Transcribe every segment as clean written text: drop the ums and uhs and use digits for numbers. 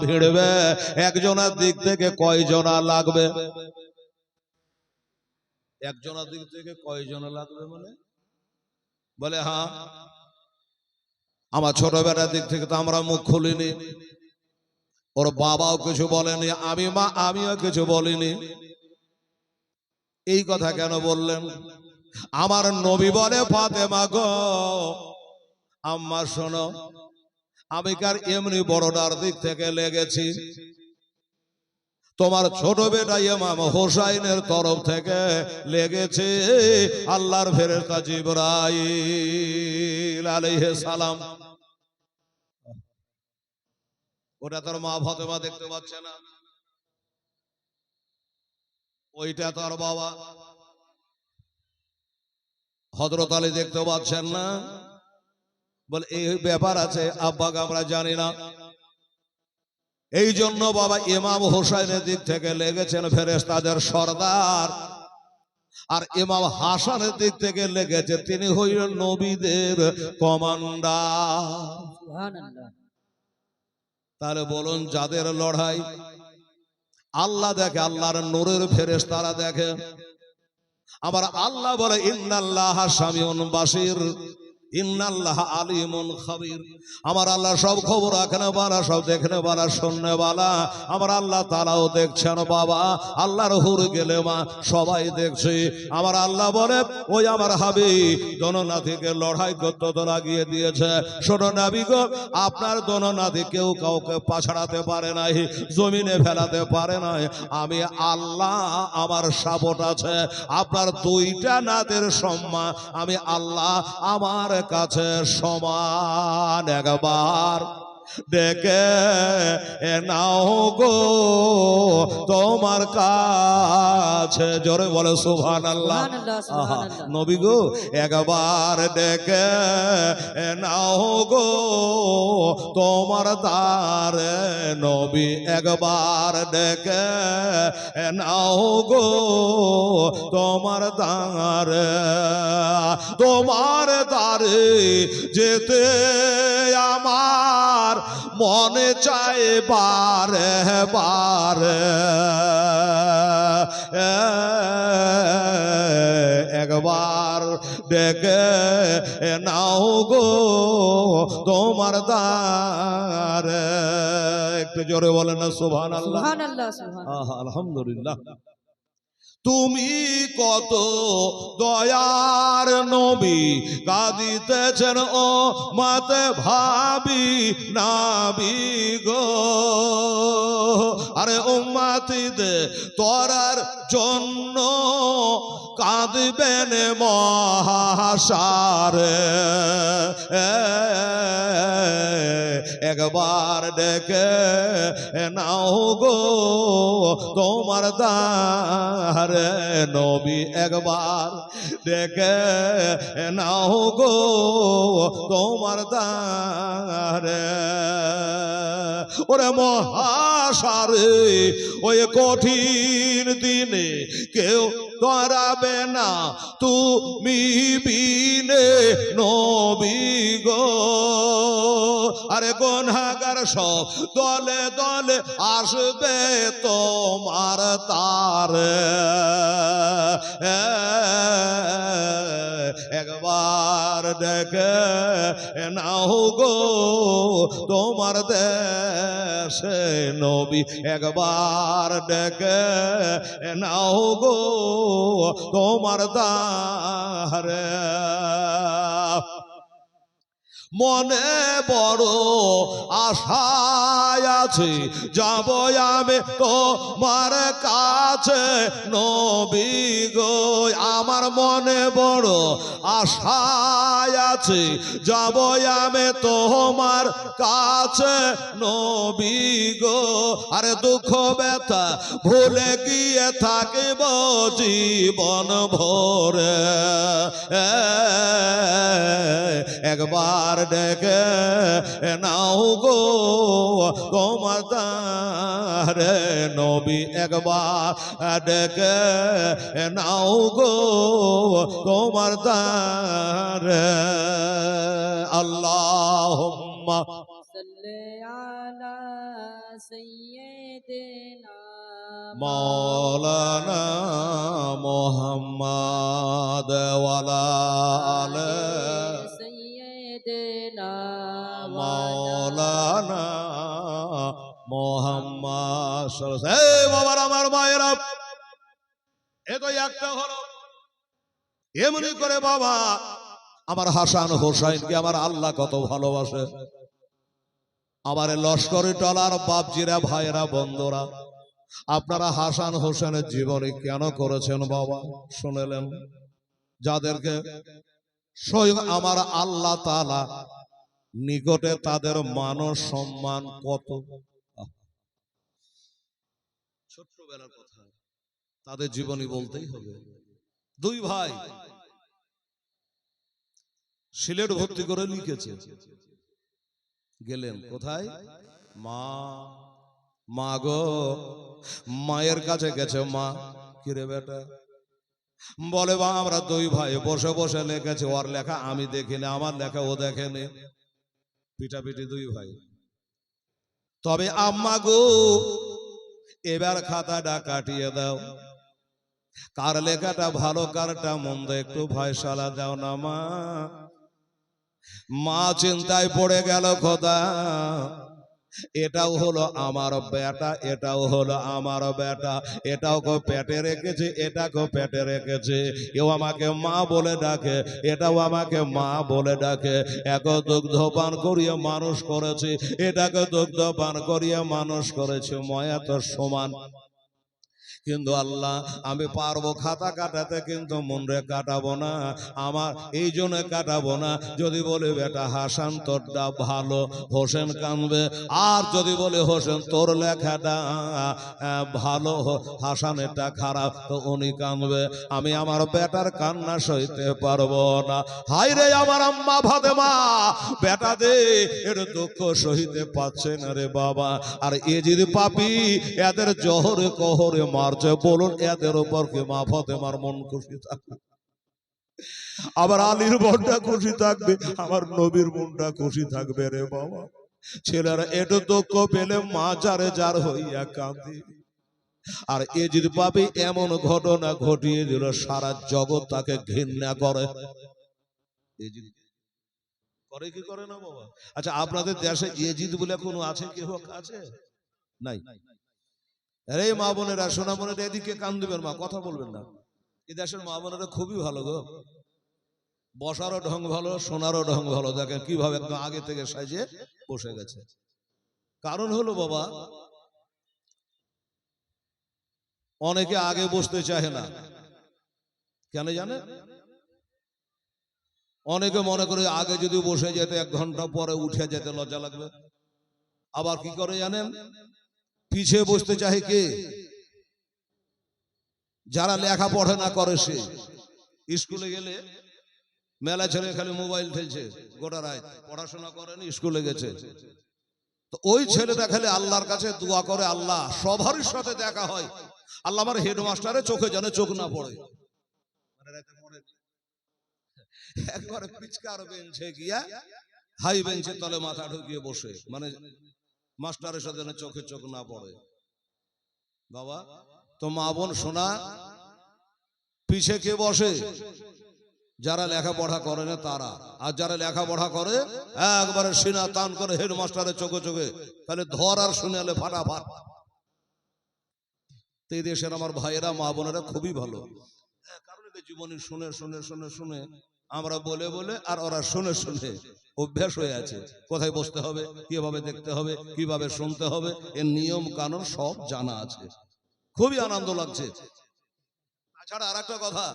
ভিড়বে, একজনের দিক থেকে কয়জনা লাগবে? একজনের দিক থেকে কয়জনা লাগবে মানে? বলে হ্যাঁ। আমার ছোটবেলার দিক থেকে তো আমরা মুখ খুলিনি, ওর বাবাও কিছু বলেনি, আমিও কিছু বলিনি। এই কথা কেন বললেন? আমার নবী বলে, ফাতেমা গো আম্মা শোনো, আমি কার এমনি বড়টার দিক থেকে লেগেছি, তোমার ছোট বেটা ইমাম হোসাইনের তরফ থেকে লেগেছে আল্লাহর ফেরেশতা জিবরাইল আলাইহিস সালাম। ওটা তোর মা ফাতেমা দেখতে পাচ্ছে না, ওইটা তোর বাবা হযরত আলী দেখতে পাচ্ছেন না? বলে এই ব্যাপার আছে আব্বাকে আমরা জানি না। এই জন্য বাবা ইমাম হোসাইনের দিক থেকে লেগেছেন ফেরেশতাদের সরদার, আর ইমাম হাসানের দিক থেকে লেগেছে তিনি হইলেন নবীদের কমান্ডার। সুবহানাল্লাহ। তাহলে বলুন, যাদের লড়াই আল্লাহ দেখে, আল্লাহর নূরের ফেরেশতারা দেখে। আবার আল্লাহ বলে ইন্নাল্লাহা সামিউন বাসির, ইন্নাল্লাহ আলিমুন খাবির। আমার আল্লাহ সব খবর রাখনে বালা, সব দেখনে বালা, শুননে বালা। আমার আল্লাহ তারাও দেখছেন বাবা, আল্লাহর হুর গেলে মা সবাই দেখছে। আমার আল্লাহ বলে ওই আমার হাবিব দননাথীকে লড়াই করতে তো লাগিয়ে দিয়েছে। শোনো নবী গো, আপনার দননাথী কেউ কাউকে পাছাড়াতে পারে নাই, জমিনে ফেলাতে পারে নাই। আমি আল্লাহ, আমার সাপোর্ট আছে। আপনার দুইটা নাথের সম্মান আমি আল্লাহ আমার কাছে সমান। একবার ডেকে নাও গো তোমার কাছে, জোরে বলে সুবহানাল্লাহ। নবী গো একবার ডেকে নাও গো তোমার দ্বারে, নবী একবার ডেকে নাও গো তোমার দ্বারে। তোমার দ্বারে যেতে আমার মনে চায় বারে বারে, একবার ডেকে নাও গো তোমার দ্বারে। একটু জোরে বলেন না সুবহানাল্লাহ। সুবহানাল্লাহ, সুবহানাল্লাহ, আলহামদুলিল্লাহ। তুমি কত দয়ার নবী, কাঁদিতেছেন ও মাতে ভাবি নাবি গো। আরে উম্মতিদের তরার জন্য কাঁদবেন মহাশারে। একবার ডেকে নাও গো তোমার দ্বারে, নবী একবার ডেকে নাও গো তোমার দ্বারে। ওরে মহাশারে ওই কঠিন দিনে কেউ করাবে না তুমি বিনে নবী গো। আরে গুনাহগার সব দলে দলে আসবে তোমার তারে। একবার ডেকে নাও গো তোমার দেশে, নবী একবার ডেকে নাও গো তোমার দ্বারে। মনে বড় আশায় আছে যাব আমি তোমার কাছে নবী গো। আমার মনে বড় আশায় আছে যাব আমি তোমার কাছে নবী গো। আরে দুঃখ ব্যথা ভুলে গিয়ে থাকিব জীবন ভরে। একবার ডেকে নাও গো তোমার দ্বারে, নবী একবার ডেকে নাও গো তোমার দ্বারে। আল্লাহুম্মা সাল্লি আলা سيدنا مولانا محمد وعلى آله سيدنا مولانا মোহাম্মদ সাল্লাল্লাহু আলাইহি ওয়াসাল্লাম। এই বাবার আমার মায়েরা, এ তো একটা হলো। এমনি করে বাবা আমার হাসান হোসাইনকে আমার আল্লাহ কত ভালোবাসে। আমার লস্করি টলার বাপজিরা, ভাইরা, বন্ধুরা, আপনারা হাসান হোসেনের জীবনী কেন করেছেন বাবা শুনলেন? যাদেরকে স্বয়ং আমার আল্লাহ তাআলা নিকটে তাদের মান সম্মান কত, ছোট্টবেলার কথা, তাদের জীবনী বলতেই হবে। দুই ভাই সিলেট ভর্তি করে লিখেছে, গেলেন কোথায়? মা গো, মায়ের কাছে গেছে। মা, কিরে বেটা? বলে বা আমরা দুই ভাই বসে বসে লেখেছে, ওর লেখা আমি দেখিনি, আমার লেখা ও দেখেনি, পিটাপিটি দুই ভাই। তবে আম্মা গো, এবার খাতাটা কাটিয়ে দাও, কার লেখাটা ভালো কারটা মন্দ একটু ফয়সালা দাও না মা। মা চিন্তায় পড়ে গেল, খোদা এটাও হলো আমার বেটা, এটাও হলো আমার বেটা, এটাও কো পেটে রেখেছে, এটাকে পেটে রেখেছে, এও আমাকে মা বলে ডাকে, এটাও আমাকে মা বলে ডাকে। এক দুগ্ধ পান করিয়ে মানুষ করেছে, এটাকে দুগ্ধ পান করিয়ে মানুষ করেছে, ময়া তো সমান। কিন্তু আল্লাহ আমি পারবো খাতা কাটাতে, কিন্তু মনরে কাটাবো না। আমার এই জন্য কাটাবো না, যদি বলে বেটা হাসান তোরটা ভালো, হোসেন কানবে। আর যদি বলে হোসেন তোর লেখাটা ভালো, হাসান এটা খারাপ, তো উনি কানবে। আমি আমার বেটার কান্না সইতে পারবো না। হাই রে আমার আম্মা ফাতেমা, বেটা দে এর দুঃখ সহিতে পাচ্ছে না রে বাবা। আর এ যদি পাপি এদের জহরে কহরে মারছে, বলুন এদের উপর কি মা ফাতেমার মন খুশি থাকবে? আবার আলীর মনটা খুশি থাকবে, আমার নবীর মনটা খুশি থাকবে রে বাবা। ছেলেরা একটু দুঃখ পেলে মা যারে যার হইয়া কাঁদে। আর এ যদি পাপি এমন ঘটনা ঘটিয়ে দিল, সারা জগৎ তাকে ঘৃণা করে। করে কি করে না বাবা? আচ্ছা আপনাদের দেশে এজিদ বলে কোনো আছে, কেউ আছে? নাই। আরে মা বোনেরা, সোনা বোনেরা, এদিকে কান দিবেন, মা কথা বলবেন না। এই দেশের মা বোনেরা খুবই ভালো গো, বসারও ঢং ভালো, শোনারও ঢং ভালো। দেখেন কিভাবে একদম আগে থেকে সাজিয়ে বসে গেছে। কারণ হলো বাবা, অনেকে আগে বসতে চায় না, কেন জানে? অনেকে মনে করে আগে যদি বসে যেতে 1 ঘন্টা পরে উঠে যেতে লজ্জা লাগবে। আবার কি করে জানেন? পিছে বসতে চায় কে? যারা লেখা পড়ে না করে সে। স্কুলে গেলে মেলা ছেলে খালি মোবাইল ঠেলছে গোটা রাত, পড়াশোনা করেনি, স্কুলে গেছে। তো ওই ছেলেটা খালি আল্লাহর কাছে দোয়া করে, আল্লাহ সবারই সাথে দেখা হয়, আল্লাহ আমার হেডমাস্টারের চোখে যেন চোখ না পড়ে। একবারে পিচকার বেঞ্চে গিয়া হাই বেঞ্চের তলে মাথা ঢুকিয়ে বসে, মানে মাস্টারের সাথে চোখে চোখ না পড়ে। বাবা তো মা বোন শোনা, পিছে কে বসে? যারা লেখাপড়া করে না তারা। আর যারা লেখাপড়া করে একবারে সিনা টান করে হেডমাস্টারের চোখে চোখে তাহলে ধর আর শুনেলে ফাটাফাট। এই দেশের আমার ভাইয়েরা, মা বোনেরা খুবই ভালো, কারণ এদের জীবনী শুনে শুনে শুনে শুনে আমরা বলে বলে আর ওরা শুনে শুনে অভ্যাস হয়ে আছে। কোথায় বসতে হবে, কিভাবে দেখতে হবে, কিভাবে শুনতে হবে, এর নিয়ম কানুন সব জানা আছে। খুবই আনন্দ লাগছে। তাছাড়া আর একটা কথা,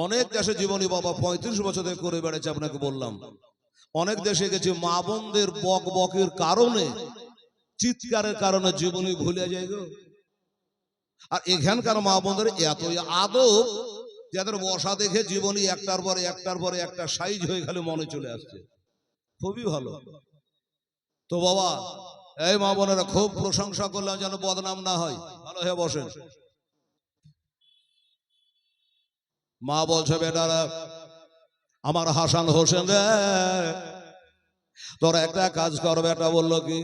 অনেক দেশে জীবনী বাবা 35 বছর ধরে করে বেড়েছে, আপনাকে বললাম। অনেক দেশে গেছে, মা বোনদের বক বকের কারণে, চিৎকারের কারণে জীবনী ভুলে যায় গো। আর এখানকার মা বোনদের এতই আদব, যাদের বসা দেখে জীবনী একটার পরে একটার পরে একটা সাইজ হয়ে গেলে মনে চলে আসছে। খুবই ভালো। তো বাবা এই মা বোনেরা খুব প্রশংসা করলাম, যেন বদনাম না হয়। ভালো হয়ে বসেন। মা বলছে, বেটারা আমার হাসান হোসেন রে, তোরা একটা কাজ কর। বেটা বললো কি?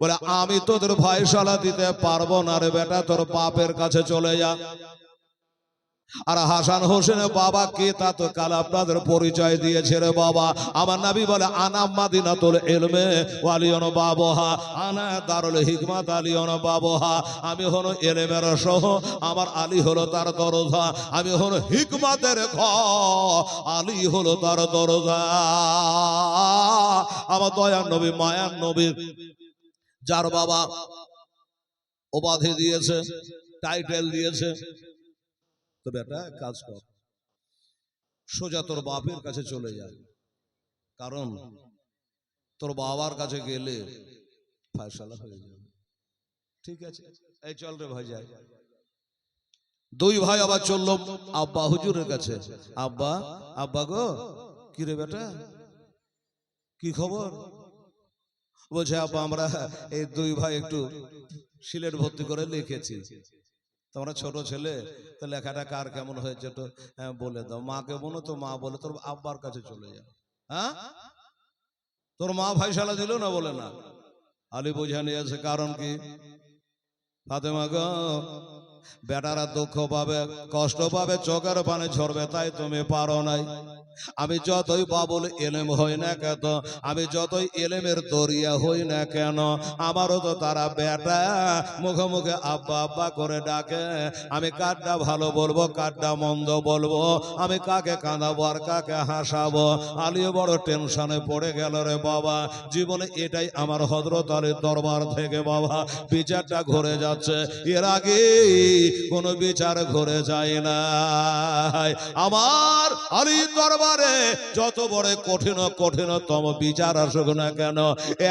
বলে আমি তোদের ফয়সালা দিতে পারবো না রে বেটা, তোর বাপের কাছে চলে যা। আর হাসান হোসেনের বাবা কে তা তো কাল আপনাদের পরিচয় দিয়েছে রে বাবা। আমার নবী বলে আনা মাদিনাতুল ইলমে ওয়ালিয়ন বাবহা, আনা দারুল হিকমাত আলিয়ন বাবহা। আমি হলো ইলমের শহর, আমার আলী হলো তার দরজা। আমি হলো হিকমাতের ঘর, আলী হলো তার দরজা। আমার দয়ার নবী মায়ার নবী, যার বাবা উপাধি দিয়েছে, টাইটেল দিয়েছে, তো বেটা কাজ কর, সোজা তোর বাপের কাছে চলে যায়। কারণ তোর বাবার কাছে গেলে ফয়সালা হয়ে যাবে। ঠিক আছে, এই চল রে ভাই যাই। দুই ভাই আবার চলল আব্বা হুজুরের কাছে। আব্বা, আব্বা গো, কি রে বেটা, কি খবর? বলছে আব্বা আমরা এই দুই ভাই একটু সিলেট ভর্তি করে লিখেছি। তোমরা ছোট ছেলে, তো লেখাটা কার কেমন হয়েছে তো বলে দাও। মাকে বলো, তো মা বলে তোর আব্বার কাছে চলে যাও। হ্যাঁ, তোর মা ফয়সালা দিল না? বলে না। আলী বোঝা নিয়ে আছে, কারণ কি? ফাতেমা গো, বেটারা দুঃখ পাবে, কষ্ট পাবে, চোখের পানি ঝরবে, তাই তুমি পারো নাই। আমি যতই বাবুল এলেম হই না কেন, আমি যতই এলেমের দরিয়া হই না কেন, আমারও তো তারা বেটা মুখে মুখে আব্বা আব্বা করে ডাকে। আমি কারটা ভালো বলবো, কারটা মন্দ বলবো, আমি কাকে কাঁদাবো আর কাকে হাসাবো। আলিও বড় টেনশনে পড়ে গেল রে বাবা। জীবনে এটাই আমার হযরত আলীর দরবার থেকে বাবা বিচারটা ঘুরে যাচ্ছে। এর আগে কোনো বিচার ঘুরে যায় না। আমার আলীর দরবারে যত বড় কঠিন কঠিনতম বিচার আসুক না কেন,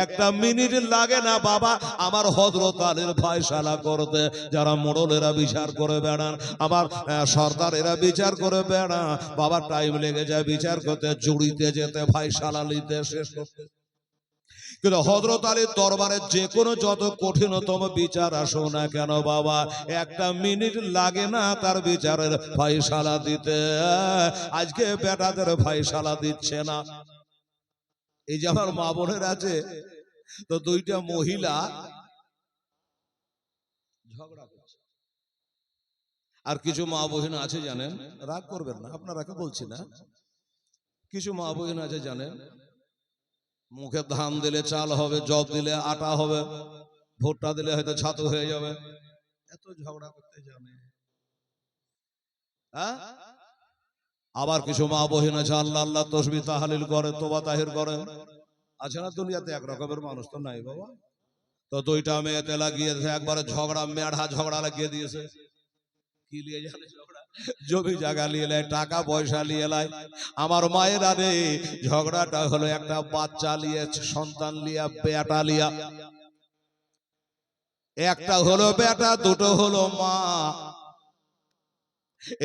একটা মিনিট লাগে না বাবা আমার হযরত আলীর ফয়সালা করতে। যারা মোড়লেরা বিচার করে বেড়ান, আমার সর্দারেরা বিচার করে বেড়ান, বাবা টাইম লেগে যায় বিচার করতে, জুড়িতে যেতে, ফয়সালা নিতে, শেষ করতে। কিন্তু হযরত আলীর দরবারে যে কোনো যত কঠিনতম বিচার আসো না কেন বাবা, একটা মিনিট লাগে না তার বিচারের ফয়সালা দিতে। আজকে বেটাদের ফয়সালা দিচ্ছে না। এই যে আমার মা বোনের আছে, তো দুইটা মহিলা ঝগড়া করছে। আর কিছু মা বোন আছে জানেন, রাগ করবেন না, আপনারাকে বলছি না, কিছু মা বোন আছে জানেন, মুখে ধান দিলে চাল হবে, জব দিলে আটা হবে, ভুট্টা দিলে হয়তো ছাতু হয়ে যাবে। এত ঝগড়া করতে জানে। হ্যাঁ, আবার কিছু মা বহিন আছে আল্লাহ আল্লাহ তসবিহ তাহলিল করে, তোবা তাহির করে। আছে না দুনিয়াতে? এক রকমের মানুষ তো নাই বাবা। তো দুইটা মেয়েতে লাগিয়েছে একবারে ঝগড়া, মেঢ়া ঝগড়া লাগিয়ে দিয়েছে। কি নিয়ে জানে ঝগড়া? জমি জায়গা নিয়ে লাই, টাকা পয়সা নিয়ে লাই। আমার মায়েরা রে, ঝগড়াটা হলো একটা বাচ্চা নিয়ে, সন্তান লিয়া, বেটা লিয়া। একটা হলো বেটা, দুটো হলো মা।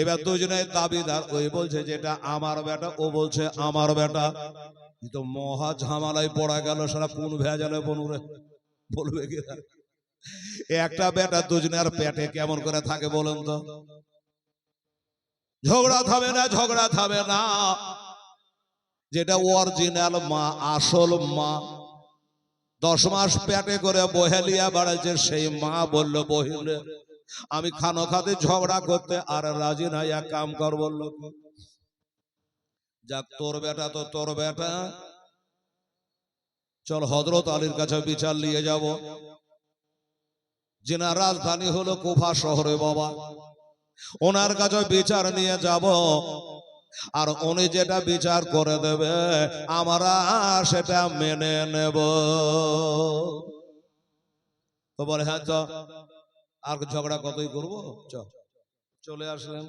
এবার দুজনের দাবিদার, ওই বলছে যেটা আমার বেটা, ও বলছে আমার বেটা। তো মহা ঝামেলায় পড়া গেল। সারা কোন ভেজালে বনুরে বলবে কি? একটা বেটা দুজনের পেটে কেমন করে থাকে বলেন তো? ঝগড়া থামে না, ঝগড়া থামে না। যেটা অরিজিনাল মা, আসল মা, 10 মাস পেটে করে বহেলিয়া বাড়াইছে, সেই মা বলল বহিলে আমি খানো খাতে ঝগড়া করতে আর রাজি নাই, এক কাম কর। বলল যাক, তোর বেটা তো তোর বেটা, চল হযরত আলীর কাছে বিচার নিয়ে যাব। যেনার রাজধানী হলো কুফা শহরে বাবা, ওনার কাছে বিচার নিয়ে যাব। আর উনি যেটা বিচার করে দেবে আমরা সেটা মেনে নেব। তো বলে হ্যাঁ চ, আর ঝগড়া কতই করবো, চলে আসলেন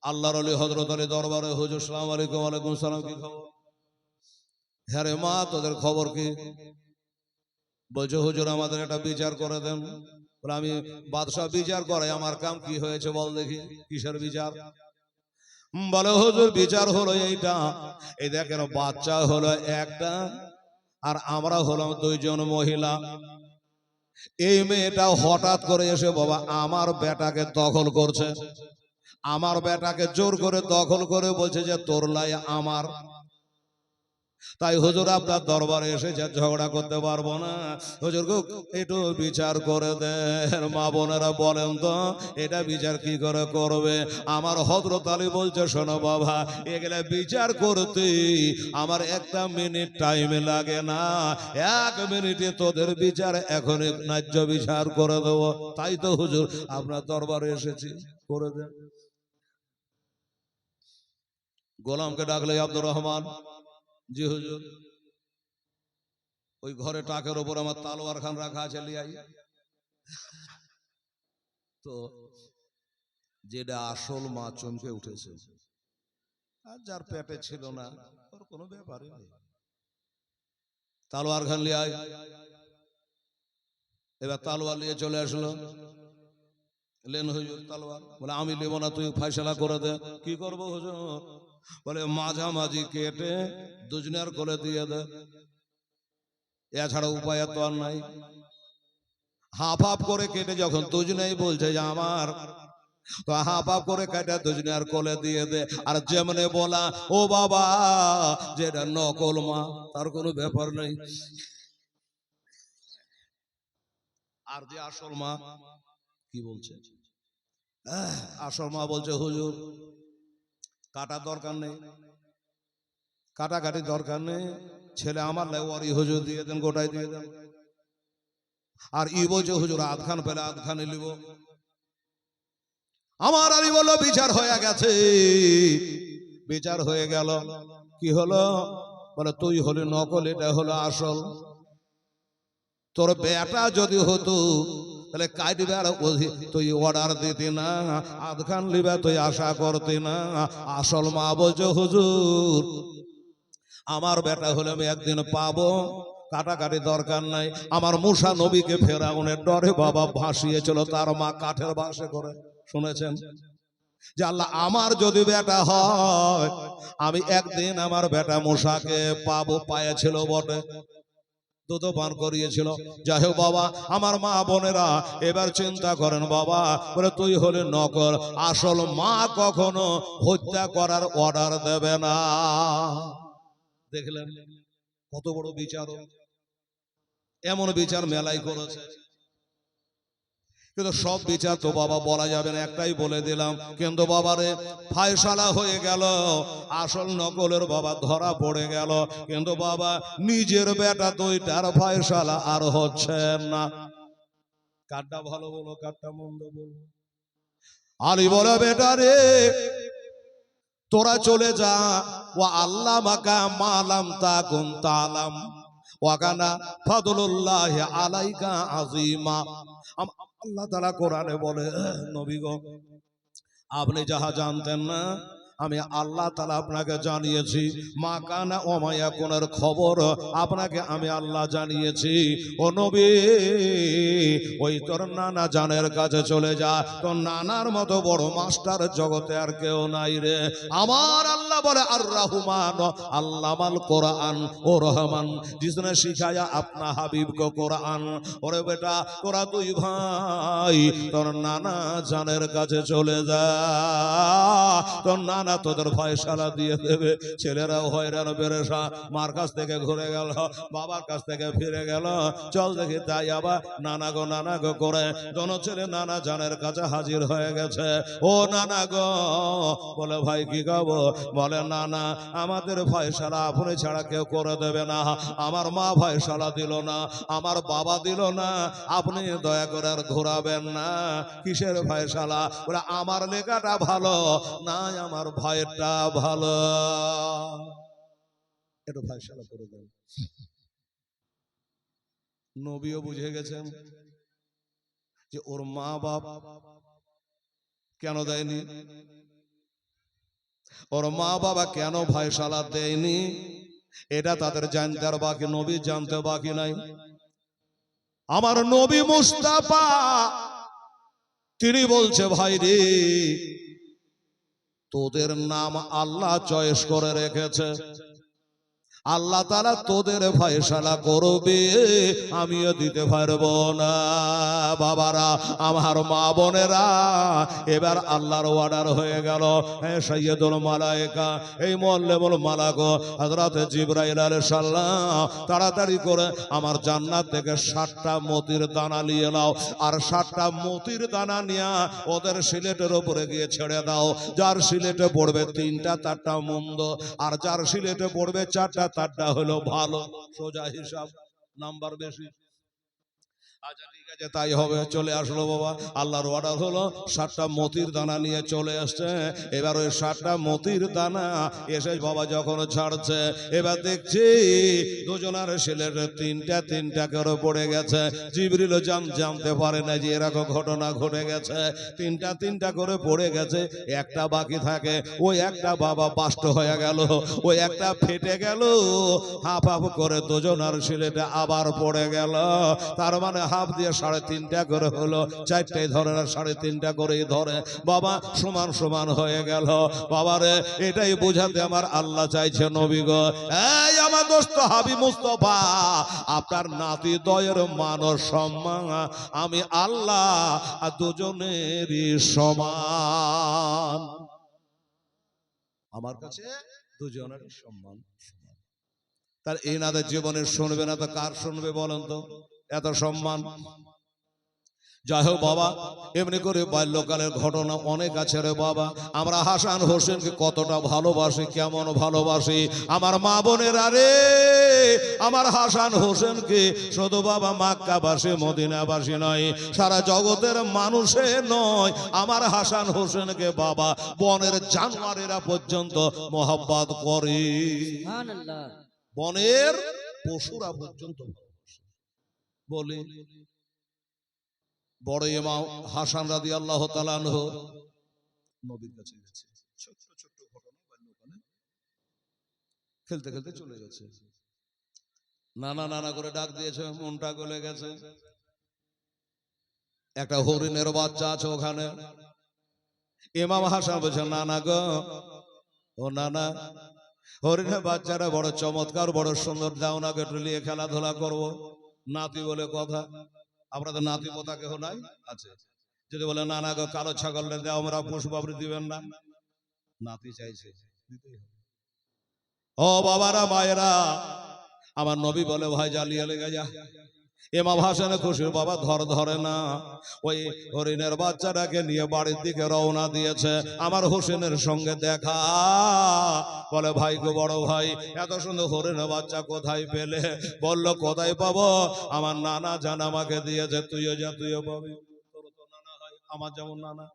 আল্লাহর ওলি হযরত আলী দরবারে। হুজুর সালাম আলাইকুম। ওয়ালাইকুম সালাম। কি খবর? হ্যাঁ রে মা, তোদের খবর কি? বলছে হুজুর আমাদের একটা বিচার করে দেন। বলে আমি বাদশাহ বিচার করে, আমার কাম কি হয়েছে বল দেখি, কিসের বিচার? বলে হুজুর বিচার হলো এইটা, এই দেখেন বাচ্চা হলো একটা, আর আমরা হলাম দুইজন মহিলা। এই মেয়েটা হঠাৎ করে এসে বাবা আমার বেটাকে দখল করছে, আমার বেটাকে জোর করে দখল করে বলছে যে তোর লাই আমার। তাই হুজুর আপনার দরবারে এসেছে, ঝগড়া করতে পারবো না। হুজুর গো একটু বিচার করে দেন। মা বোনেরা বলেন তো এটা বিচার কি করে করবে? আমার হযরত আলী বলছে, শোনো বাবা, এগুলা বিচার করতে আমার একটা মিনিট টাইম লাগে না, 1 মিনিটে তোদের বিচার এখন ন্যায্য বিচার করে দেবো। তাই তো হুজুর আপনার দরবারে এসেছি, করে দেন। গোলামকে ডাকলে, আব্দুর রহমান। জি হুজুর। ওই ঘরে টাকের উপর আমার তালোয়ার খান রাখা আছে, লিয়াই। তো যেটা আসল মা চমকে উঠেছে, আর যার পেটে ছিল না ওর কোনো ব্যাপারই নেই। তালোয়ার খান লিয়াই। এবার তালোয়ার নিয়ে চলে আসলো। লেন হুজুর তালোয়ার। বলে আমি নেব না, তুই ফয়সালা করে দে। কি করবো হুজুর? বলে মাঝামাঝি কেটে দুজনের কোলে দিয়ে দে, এছাড়া উপায় তো আর নাই। হাফ হাফ করে কেটে যখন দুজনেই বলছে যে আমার, তো হাফ হাফ করে কেটে দুজনের কোলে দিয়ে দে। আর যেমনে বলা, ও বাবা, যেটা নকল মা তার কোনো ব্যাপার নেই। আর যে আসল মা কি বলছে? আসল মা বলছে, হুজুর কাটার দরকার নেই, কাটাকাটি দরকার নেই, ছেলে আমার লেওয়ারি হুজুর দিয়ে দেন, গোটাই দিয়ে দেন। আর ই বলছে, হুজুর আধখান পেলে আধখানে নিব। আমার আলী বললো, বিচার হয়ে গেছে। বিচার হয়ে গেল। কি হলো? বলে তুই হলি নকল, এটা হলো আসল। তোর বেটা যদি হতো তাহলে কাটবার তুই অর্ডার দিতি না, আধখান লিবা তুই আশা করতি না। আসল মা বলছে, হুজুর আমার বেটা হলে আমি একদিন পাবো, কাটাকাটি দরকার নাই। আমার মুসা নবীকে ফেরাউনের ডরে বাবা ভাসিয়েছিল তার মা কাঠের বাসে করে। শুনেছেন যে আল্লাহ আমার যদি বেটা হয়, আমি একদিন আমার বেটা মুসাকে পাবো। পায়েছিল বটে, দুধ পান করিয়েছিল। যাই হোক বাবা, আমার মা বোনেরা এবার চিন্তা করেন বাবা, বলে তুই হলে নকল, আসল মা কখনো হত্যা করার অর্ডার দেবে না। দেখলেন কত বড় বিচার? এমন বিচার মেলাই করেছে। কিন্তু সব বিচার তো বাবা বলা যাবে না, একটাই বলে দিলাম। কিন্তু বাবারে ফায়সালা হয়ে গেল, আসল নকলের বাবা ধরা পড়ে গেল। কিন্তু বাবা নিজের বেটা দুইটার ফায়সালা আর হচ্ছে না। কারটা ভালো বলো, কারটা মন্দ বলো? আলী বলে, বেটা রে তোরা চলে যা, ও আল্লাহ মাকা মালাম তা কুন তালাম ওয়াকানা ফাদলুল্লাহি আলাইকা আযীমা। আল্লাহ তাআলা কোরআনে বলে, নবী গো আপনি যাহা জানতেন না আমি আল্লাহ তাআলা আপনাকে জানিয়েছি। মা কানা ও মায়া কোনের খবর আপনাকে আমি আল্লাহ জানিয়েছি। ও নবী ওই তোর নানা জানের কাছে চলে যা, তোর নানার মতো বড় মাস্টার জগতে আর কেউ নাই রে। আমার আল্লাহ বলে, আর রহমান আল্লামাল কোরআন, ও রহমান जिसने सिखाया अपना हबीब को कुरान। ওরে বেটা তোরা দুই ভাই তোর নানা জানের কাছে চলে যা, তোর নানা তোদের ফয়সালা দিয়ে দেবে। ছেলেরাও হয়রান পেরেশা, মার কাছ থেকে ঘুরে গেল, বাবার কাছ থেকে ফিরে গেল। চল দেখি তাই আবার নানা গো করে দোনো ছেলে নানা জানের কাছে হাজির হয়ে গেছে। ও নানা গো, বলে ভাই কি গাবো? বলে নানা আমাদের ফয়সালা আপনি ছাড়া কেউ করে দেবে না। আমার মা ফয়সালা দিল না, আমার বাবা দিল না, আপনি দয়া করে আর ঘোরাবেন না। কিসের ফয়সালা? বলে আমার লেখাটা ভালো না, আমার ভাইয়েরটা ভালো, এটা ফয়সালা করে দেন। নবীও বুঝে গেছেন যে ওর মা বাপ কেন দেয়নি, ওর মা বাবা কেন ফয়সালা দেয়নি, এটা তাদের জানতে আর বাকি, নবী জানতে বাকি নাই। আমার নবী মুস্তাফা তিনি বলছে, ভাই রে তোদের নাম আল্লাহ চয়েস করে রেখেছে, আল্লাহ তাআলা তোদের ফয়সালা করবে, আমিও দিতে পারবো না। বাবারা, আমার মা বোনেরা, এবার আল্লাহর অর্ডার হয়ে গেল। সাইয়্যিদুল মালায়েকা, এই মুআল্লিমুল মালাক হযরত জিবরাইল আলাইহিস সালাম, তাড়াতাড়ি করে আমার জান্নাত থেকে 60টা মতির দানা নিয়ে নাও, আর 60টা মতির দানা নিয়ে ওদের সিলেটের উপরে গিয়ে ছেড়ে দাও। যার সিলেটে পড়বে 3টা 4টা মন্দ, আর যার সিলেটে পড়বে 4টা 4টা হলো ভালো। সোজা হিসাব, নাম্বার বেশি। আচ্ছা ঠিক আছে, তাই হবে। চলে আসলো বাবা, আল্লাহর অর্ডার হলো। 60টা মতির দানা নিয়ে চলে আসছে। এবার ওই 60টা মতির দানা এসে বাবা যখন ছাড়ছে, এবার দেখছি দুজনের সিলেটে 3টা 3টা করে পড়ে গেছে। জিবরিল জানতে পারে না যে এরকম ঘটনা ঘটে গেছে। 3টা 3টা করে পড়ে গেছে, একটা বাকি থাকে। ওই একটা বাবা বাষ্ট হয়ে গেল, ওই একটা ফেটে গেল। হাফ হাফ করে দুজনের সিলেটে আবার পড়ে গেল। তার মানে হাফ দিয়ে 3.5টা করে হলো, 4টাই ধরে না 3.5টা করেই ধরে। বাবা সমান সমান হয়ে গেল। বাবারে, এটাই বোঝাতে আমার আল্লাহ চাইছে, নবী গো, এই আমার দোস্ত হাবিব মুস্তাফা, আপনার নাতি দয়ের মান ও সম্মান আমি আল্লাহ দুজনেরই সমান। আমার কাছে দুজনেরই সম্মান সমান। তার এনাদের জীবনে শুনবে না তো কার শুনবে বলেন তো? এত সম্মান। যাই হোক বাবা, এমনি করে বাল্যকালের ঘটনা অনেক আছে রে বাবা। আমরা হাসান হোসেনকে কতটা ভালোবাসি, কেমন ভালোবাসি। আমার মা বোনেরা রে, আমার হাসান হোসেনকে শুধু বাবা মক্কাবাসী মদিনাবাসী নয়, সারা জগতের মানুষে নয়, আমার হাসান হোসেনকে বাবা বনের জানোয়ারেরা পর্যন্ত মহব্বত করে। সুবহানাল্লাহ। বনের পশুরা পর্যন্ত বলে। বড় ইমাম হাসান রাদিয়াল্লাহু তাআলা আনহু নবীর কাছে গেছে, ছোট ছোট ঘটনা, বাল্যকালে খেলতে খেলতে চলে গেছে। নানা নানা করে ডাক দিয়েছে, মনটা গলে গেছে। একটা হরিণের বাচ্চা আছে ওখানে। ইমাম হাসান বলছে, নানা গো, ও নানা, হরিণের বাচ্চারা বড় চমৎকার, বড় সুন্দর, দাও না একটু নিয়ে খেলাধুলা করবো। নাতি বলে কথা, আপনাদের নাতি পোতা কেহ নাই? আছে। যদি বলে নানা গো, কালো ছাগল দাও, আমরা পশু বাবরি দিবেন না? নাতি চাইছে, ও বাবারা মায়েরা, আমার নবী বলে, ভাই জ্বালিয়ে লেগে যা। ইমাম হাসানের খুশির বাবা ধরে না, ওই হরিণের বাচ্চাটাকে নিয়ে বাড়ির দিকে রওনা দিয়েছে। আমার হোসেনের সঙ্গে দেখা, বলে ভাই গো, বড় ভাই, এত সুন্দর হরিণের বাচ্চা কোথায় পেলে? বলল, কোথায় পাবো, আমার নানা জান আমাকে দিয়েছে, তুইও যা, তুইও পাবি। তোর তো নানা হয়, আমার যেমন নানা।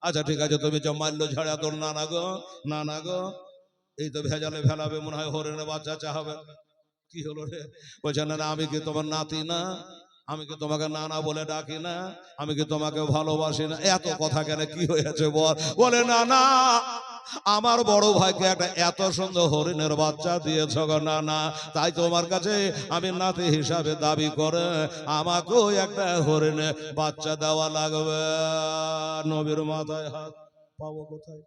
আচ্ছা ঠিক আছে, তুমি যা, মারলো ঝাড়া তোর নানা গো, নানা গো। এই তো ভেজালে ফেলাবে মনে হয়, হরিণের বাচ্চা চাহাবে। কি হলো রে? বলছে, না আমি কি তোমার নাতি না? আমি কি তোমাকে নানা বলে ডাকি না? আমি কি তোমাকে ভালোবাসি না? এত কথা কেন, কি হয়েছে বল? বলে, না না, আমার বড় ভাইকে একটা এত সুন্দর হরিণের বাচ্চা দিয়েছ গো নানা, তাই তোমার কাছে আমি নাতি হিসাবে দাবি করে আমাকেও একটা হরিণের বাচ্চা দেওয়া লাগবে। নবীর মাথায় হাত, পাবো কোথায়?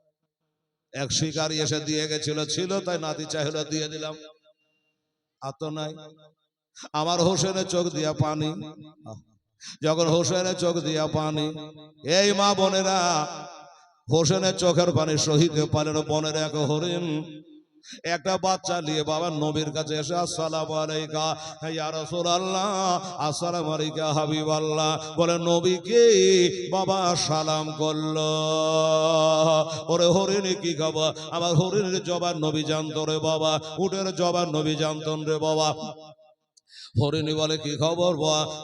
এক শিকারী এসে দিয়ে গেছিল, ছিল তাই নাতি চাইলে দিয়ে দিলাম। আর তো নাই। আমার হোসেনের চোখ দিয়া পানি, যখন হোসেনের চোখ দিয়া পানি, এই মা বোনেরা, হোসেনের চোখের পানি সহিতে পারেন। বনের এক হরিণ একটা বাচ্চা নিয়ে বাবা নবীর কাছে এসে, আসসালামু আলাইকা ইয়া রাসূলুল্লাহ, আসসালামু আলাইকা হাবিবাল্লাহ, বলে নবীকে বাবা সালাম করলো। ওরে হরিণী কি খবর? আমার হরিণের জবান নবী জানতো রে বাবা, উটের জবান নবী জানতেন রে বাবা। হরিণী বলে, কি খবর?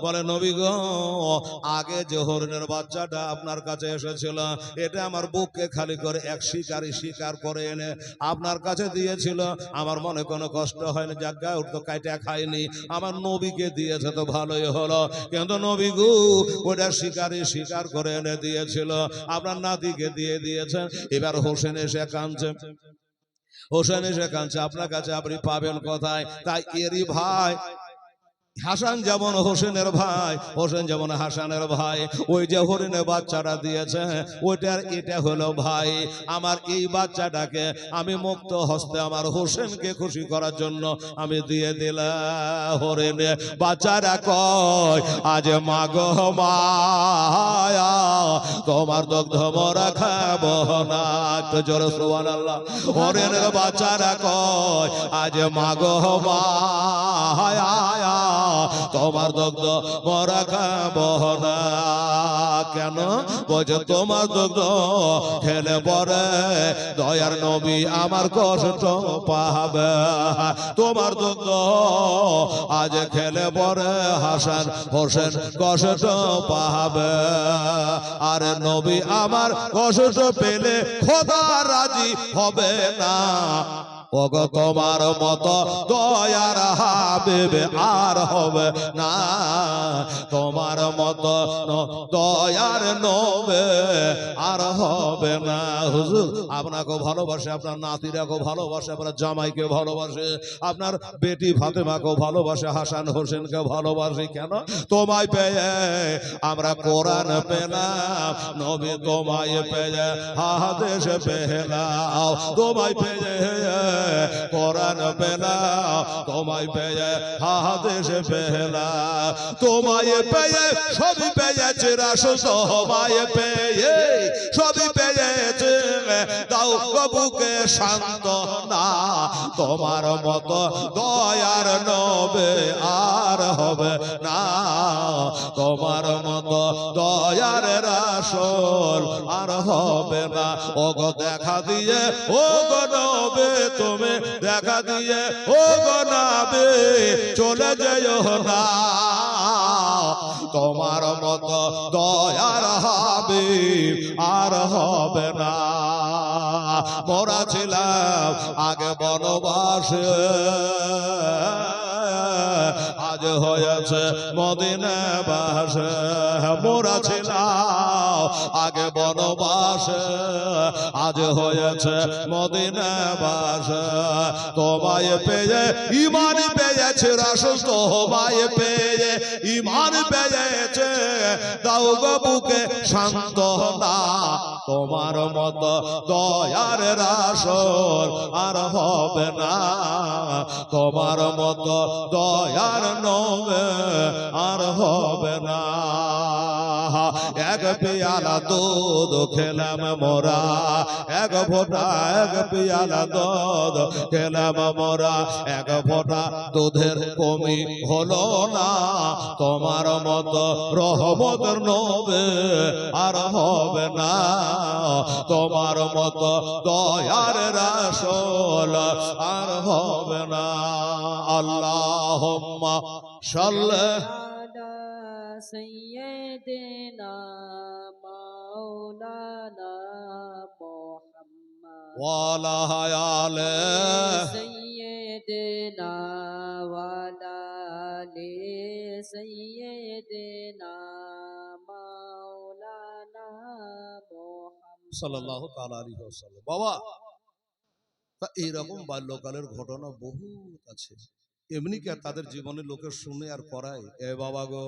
বলে, নবী গো, আগে যে হরিণের বাচ্চাটা আপনার কাছে এসেছিল, এটা আমার বুককে খালি করে এক শিকারী শিকার করে এনে আপনার কাছে দিয়েছিল। আমার মনে কোনো কষ্ট হয়নি, জায়গায় উঠতো কাইটা খাইনি, আমার নবীকে দিয়েছে তো ভালোই হলো। কিন্তু নবী গো, ওটা শিকারী শিকার করে এনে দিয়েছিল, আপনার নাতিকে দিয়ে দিয়েছেন। এবার হোসেন এসে কাঁদছে, হোসেন এসে কাঁদছে, আপনার কাছে আপনি পাবেন কোথায়? তাই এরই ভাই হাসান যেমন হোসেনের ভাই, হোসেন যেমন হাসানের ভাই, ওই যে হরিণে বাচ্চাটা দিয়েছে ওইটার এটা হলো ভাই আমার। এই বাচ্চাটাকে আমি মুক্ত হস্তে আমার হোসেনকে খুশি করার জন্য আমি দিয়ে দিলাম। হরিণে বাচ্চারা কয় আজ মাগো মায়া তোমার দুগ্ধ মোরা খাবো না। একটু জোরে সুবহানাল্লাহ। হরিণের বাচ্চারা কয় আজ মাগো মায়া তোমার দুগ্ধ মোরা খাবো না। কেন? বলছে তোমার দুগ্ধ খেলে পরে দয়ার নবী আমার কষ্ট পাবে। তোমার দুগ্ধ আজ খেলে পরে হাসান হোসেন কষ্ট পাবে। আর নবী আমার কষ্ট পেলে খোদা রাজি হবে না। ওগো তোমার মতো দয়ার হাবিব আর হবে না। তোমার মতো দয়ার নবী আর হবে না। হুজুর আপনাকে ভালোবাসে, আপনার নাতিরাকে ভালোবাসে, আপনার জামাইকে ভালোবাসে, আপনার বেটি ফাতেমাকে ভালোবাসে, হাসান হোসেনকে ভালোবাসে। কেন? তোমায় পেয়ে আমরা কোরআন পেলাম, নবী তোমায় পেয়ে হাদিস পেলাম, তোমায় পেয়ে কোরআন পেলাম, তোমায় পেয়ে হাদিস পেলাম, তোমায় পেয়ে সবই পেয়েছে রাসূল, তোমায় পেয়ে সবই পেয়েছে। দাও বুকে সান্ত্বনা, তোমার মতো দয়ার নবী আর হবে না। তোমার মতো দয়ার রাসূল আর হবে না। ওগো দেখা দিয়ে ওগো নবী তুমি দেখা দিয়ে ওগো নবী চলে যেও না। তোমার মতো দয়ার হাবিব আর হবে না। মোরা ছিলাম আগে বনবাসে, আজ হয়েছে মদিনা বাসে। মোরা ছিলাম আগে বনবাসে, আজ হয়েছে মদিনা বাসে। তোমায় পেয়ে ঈমান পেয়েছে রাসূল, তোমায় পেয়ে ঈমান পেয়েছে। দাও গো বুকে সান্ত্বনা, তোমার মতো দয়ার রাসূল আর হবে না। তোমার মতো দয়ার নবী আর হবে না। এক পেয়ালা দুধ খেলাম মোরা, এক ফোঁটা এক পেয়ালা দুধ খেলাম মোরা। এক ফোঁটা দুধের কমি হলো না। তোমার মতো রহমতের নবী আর হবে না। তোমার মতো দয়ার রাসূল আর হবে না। আল্লাহুম্মা সাল্লি আলা সাইয়্যিদিনা মাওলানা মুহাম্মদ ওয়া আলা আলি সাইয়্যিদিনা ওয়া আলা আলি সাইয়্যিদিনা মাওলানা মুহাম্মদ সাল্লাল্লাহু তাআলা আলাইহি ওয়াসাল্লাম। বাবা, তা এইরকম বাল্যকালের ঘটনা বহুত আছে। এমনি কি আর তাদের জীবনে লোকে শুনে আর করায়? এ বাবা গো,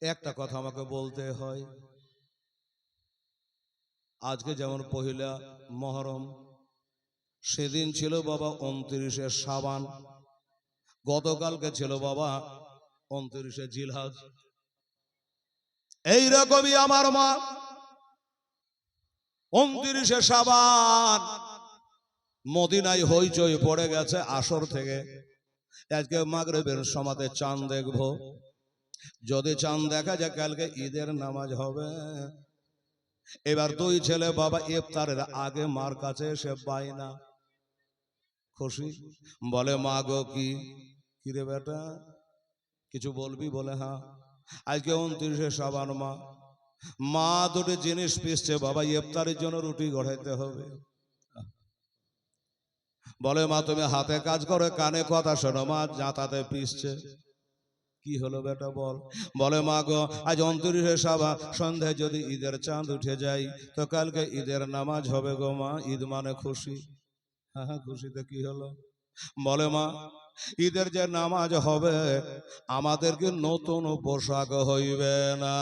একটা কথা আমাকে বলতে হয়। আজকে যেমন পহিলা মহরম, সেদিন ছিল বাবা 29শে শাবান, গতকালকে ছিল বাবা 29শে জিলহজ। এইরকমই আমার মা 29শে শাবান মদিনায় হইচই পড়ে গেছে আসর থেকে। আজকে মাগরিবের সমাতে চাঁদ দেখবো, যদি চাঁদ দেখা যায় কালকে ঈদের নামাজ হবে। এবার দুই ছেলে বাবা ইফতারের আগে মার কাছে এসে বাইনা খুশি, বলে মা গো কি কিরে বেটা কিছু বলবি? বলে হ্যাঁ। আজকে 29শে শাবান মা, মা দুটি জিনিস পিসছে বাবা, ইফতারের জন্য রুটি গড়াইতে হবে। বলে মা তুমি হাতে কাজ করে কানে কথা শোনো। মা জাঁতাতে পিসছে। কি হলো বেটা বল? বলে মা গো আজ 29শে শাবান, সন্ধ্যায় যদি ঈদের চাঁদ উঠে যায় তো কালকে ঈদের নামাজ হবে গো মা। ঈদ মানে খুশি। হ্যাঁ খুশিতে কি হলো? বলে মা ঈদের যে নামাজ হবে আমাদেরকে নতুন পোশাক হইবে না।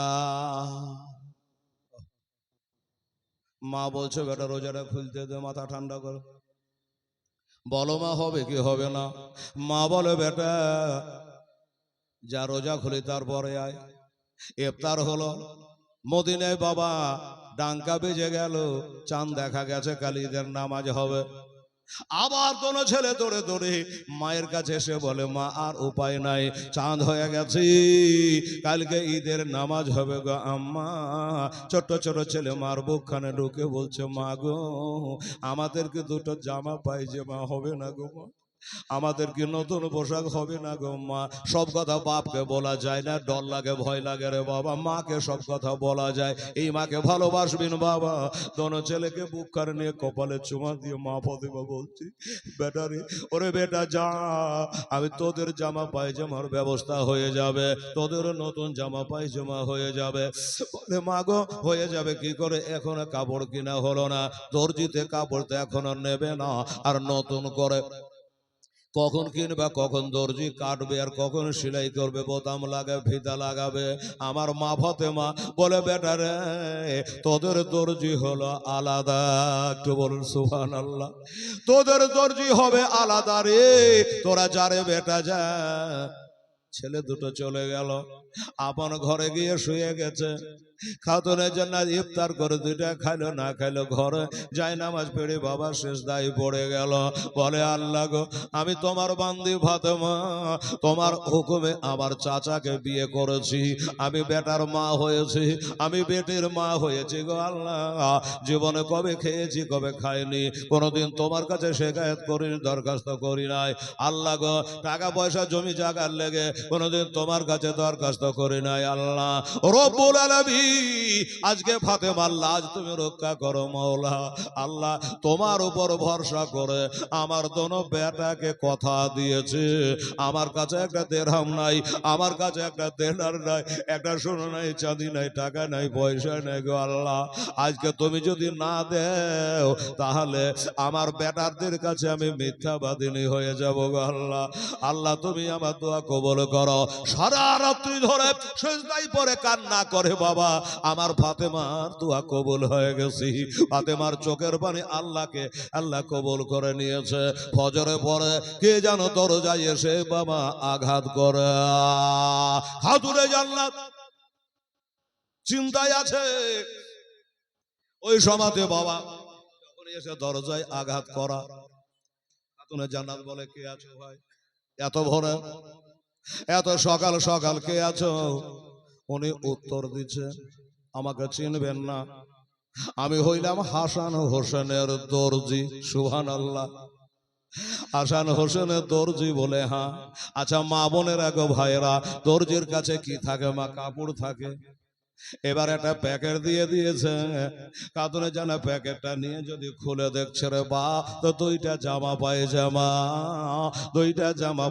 মা বলছে বেটা রোজাটা খুলতে দে, মাথা ঠান্ডা করে। বলো মা হবে কি হবে না? মা বলে বেটা যা রোজা খুলি তারপরে আয়। ইফতার হলো মদিনায় বাবা, ডাঙ্কা বেজে গেল, চাঁদ দেখা গেছে, কাল ঈদের নামাজ হবে। আবার কোনো ছেলে দৌড়ে দৌড়ে মায়ের কাছে এসে বলে মা আর উপায় নাই, চাঁদ হয়ে গেছে, কালকে ঈদের নামাজ হবে গো আম্মা। ছোট্ট ছোট ছেলে মার বুকখানে ঢুকে বলছে মা গো আমাদেরকে দুটো জামা পায়জামা হবে না গো মা, আমাদেরকে নতুন পোশাক হবে না গো মা। সব কথা বাপকে বলা যায় না, ডর লাগে ভয় লাগে রে বাবা। মাকে সব কথা বলা যায়। এই মাকে ভালোবাসবেন বাবা। দোনো ছেলেকে বুক করে নিয়ে কপালে চুমা দিয়ে মা প্রতিমা বলছি বেটা রে, ওরে বেটা যা, আমি তোদের জামা পায়জামার ব্যবস্থা হয়ে যাবে, তোদের নতুন জামা পায়জামা হয়ে যাবে। বলে মা গো হয়ে যাবে কি করে, এখনো কাপড় কিনা হলো না, দর্জিতে কাপড় তো এখনো নেবে না, আর নতুন করে কখন কিনবা, কখন দর্জি কাটবে, আর কখন সেলাই করবে, বোতাম লাগাবে, ফিতা লাগাবে। আমার মা ফাতেমা বলে বেটা রে তোদের দর্জি হলো আলাদা। একটু বলুন সুবহানাল্লাহ। তোদের দর্জি হবে আলাদা রে, তোরা যা রে বেটা যা। ছেলে দুটো চলে গেল, আপন ঘরে গিয়ে শুয়ে গেছে। খাতুনের জন্য ইফতার করে দুইটা খাইলো, না খাইলো ঘরে যাই নামাজ পড়ে বাবা সেজদায় পড়ে গেল। বলে আল্লাহ গো আমি তোমার বান্দি ফাতেমা, তোমার হুকুমে আমার চাচাকে বিয়ে করেছি, আমি বেটার মা হয়েছি, আমি বেটির মা হয়েছি গো আল্লাহ। জীবনে কবে খেয়েছি কবে খাইনি, কোনোদিন তোমার কাছে শেখায়ত করিনি, দরখাস্ত করি নাই আল্লাহ গো। টাকা পয়সা জমি জায়গার লেগে কোনোদিন তোমার কাছে দরখাস্ত করি নাই আল্লাহ। রব্বুল আলামিন আজকে ফাতেমার লাজ তুমি রক্ষা করো মাওলা। আল্লাহ তোমার উপর ভরসা করে আমার দোনো বেটাকে কথা দিয়েছে, আমার কাছে একটা দেড়হাম নাই, আমার কাছে একটা দেনার নাই, একটা সোনা নাই, চাঁদি নাই, টাকা নাই, পয়সা নাই গো আল্লাহ। আজকে তুমি যদি না দেও তাহলে আমার বেটারদের কাছে আমি মিথ্যাবাদিনী হয়ে যাব গো আল্লাহ। আল্লাহ তুমি আমার দোয়া কবুল করো। সারা রাত্রি ধরে সেজদায় পড়ে কান্না করে বাবা আমার ফাতেমার দোয়া কবুল হয়ে গেছি। ফাতেমার চোখের পানি আল্লাহ কবুল করে নিয়েছে। ফজরে পরে কে যেন দরজায় এসে বাবা আঘাত করে। খাতুনে জান্নাত চিন্তায় আছে। ওই সমাজে বাবা যখন এসে দরজায় আঘাত করা, খাতুনে জান্নাত বলে কে আছো ভাই এত ভোরে, এত সকাল সকাল কে আছো? উনি উত্তর দিচ্ছে আমাকে চিনবেন না, আমি হইলাম হাসান হোসেনের দর্জি। সুবহানাল্লাহ। হাসান হোসেনের দর্জি বলে হ্যাঁ। আচ্ছা মা বোনের গো ভাইরা, দর্জির কাছে কি থাকে মা? কাপড় থাকে। এবার একটা প্যাকেট দিয়ে দিয়েছে, কাতুনে জানা প্যাকেটটা নিয়ে যদি খুলে দেখছে রে বা তো দুইটা জামা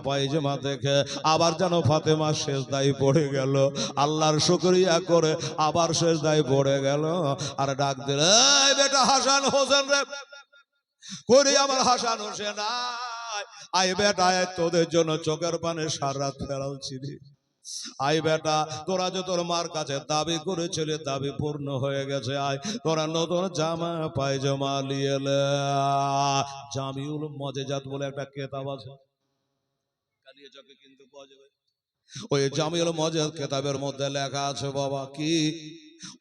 পায়জামা দেখে আবার যেন ফাতেমা সেজদায় পড়ে গেল, আল্লাহর শুকরিয়া করে আবার সেজদায় পড়ে গেল। আর ডাক দিল এই বেটা হাসান হোসেন রে, করি আমার হাসান হোসেন আয় বেটা আয়, তোদের জন্য চোখের পানে সারা রাত ফেরালছি রে। আই বেটা তোরা যে তোর মার কাছে দাবি করেছিলি দাবি পূর্ণ হয়ে গেছে, আয় তোরা নতুন জামা পায়জামা নিয়ে লে। জামিউল মজেজাত বলে একটা কেতাব আছে, কালিয়া চকে কিন্তু পাওয়া যাবে। ওই জামিউল মজেজাত কেতাবের মধ্যে লেখা আছে বাবা কি,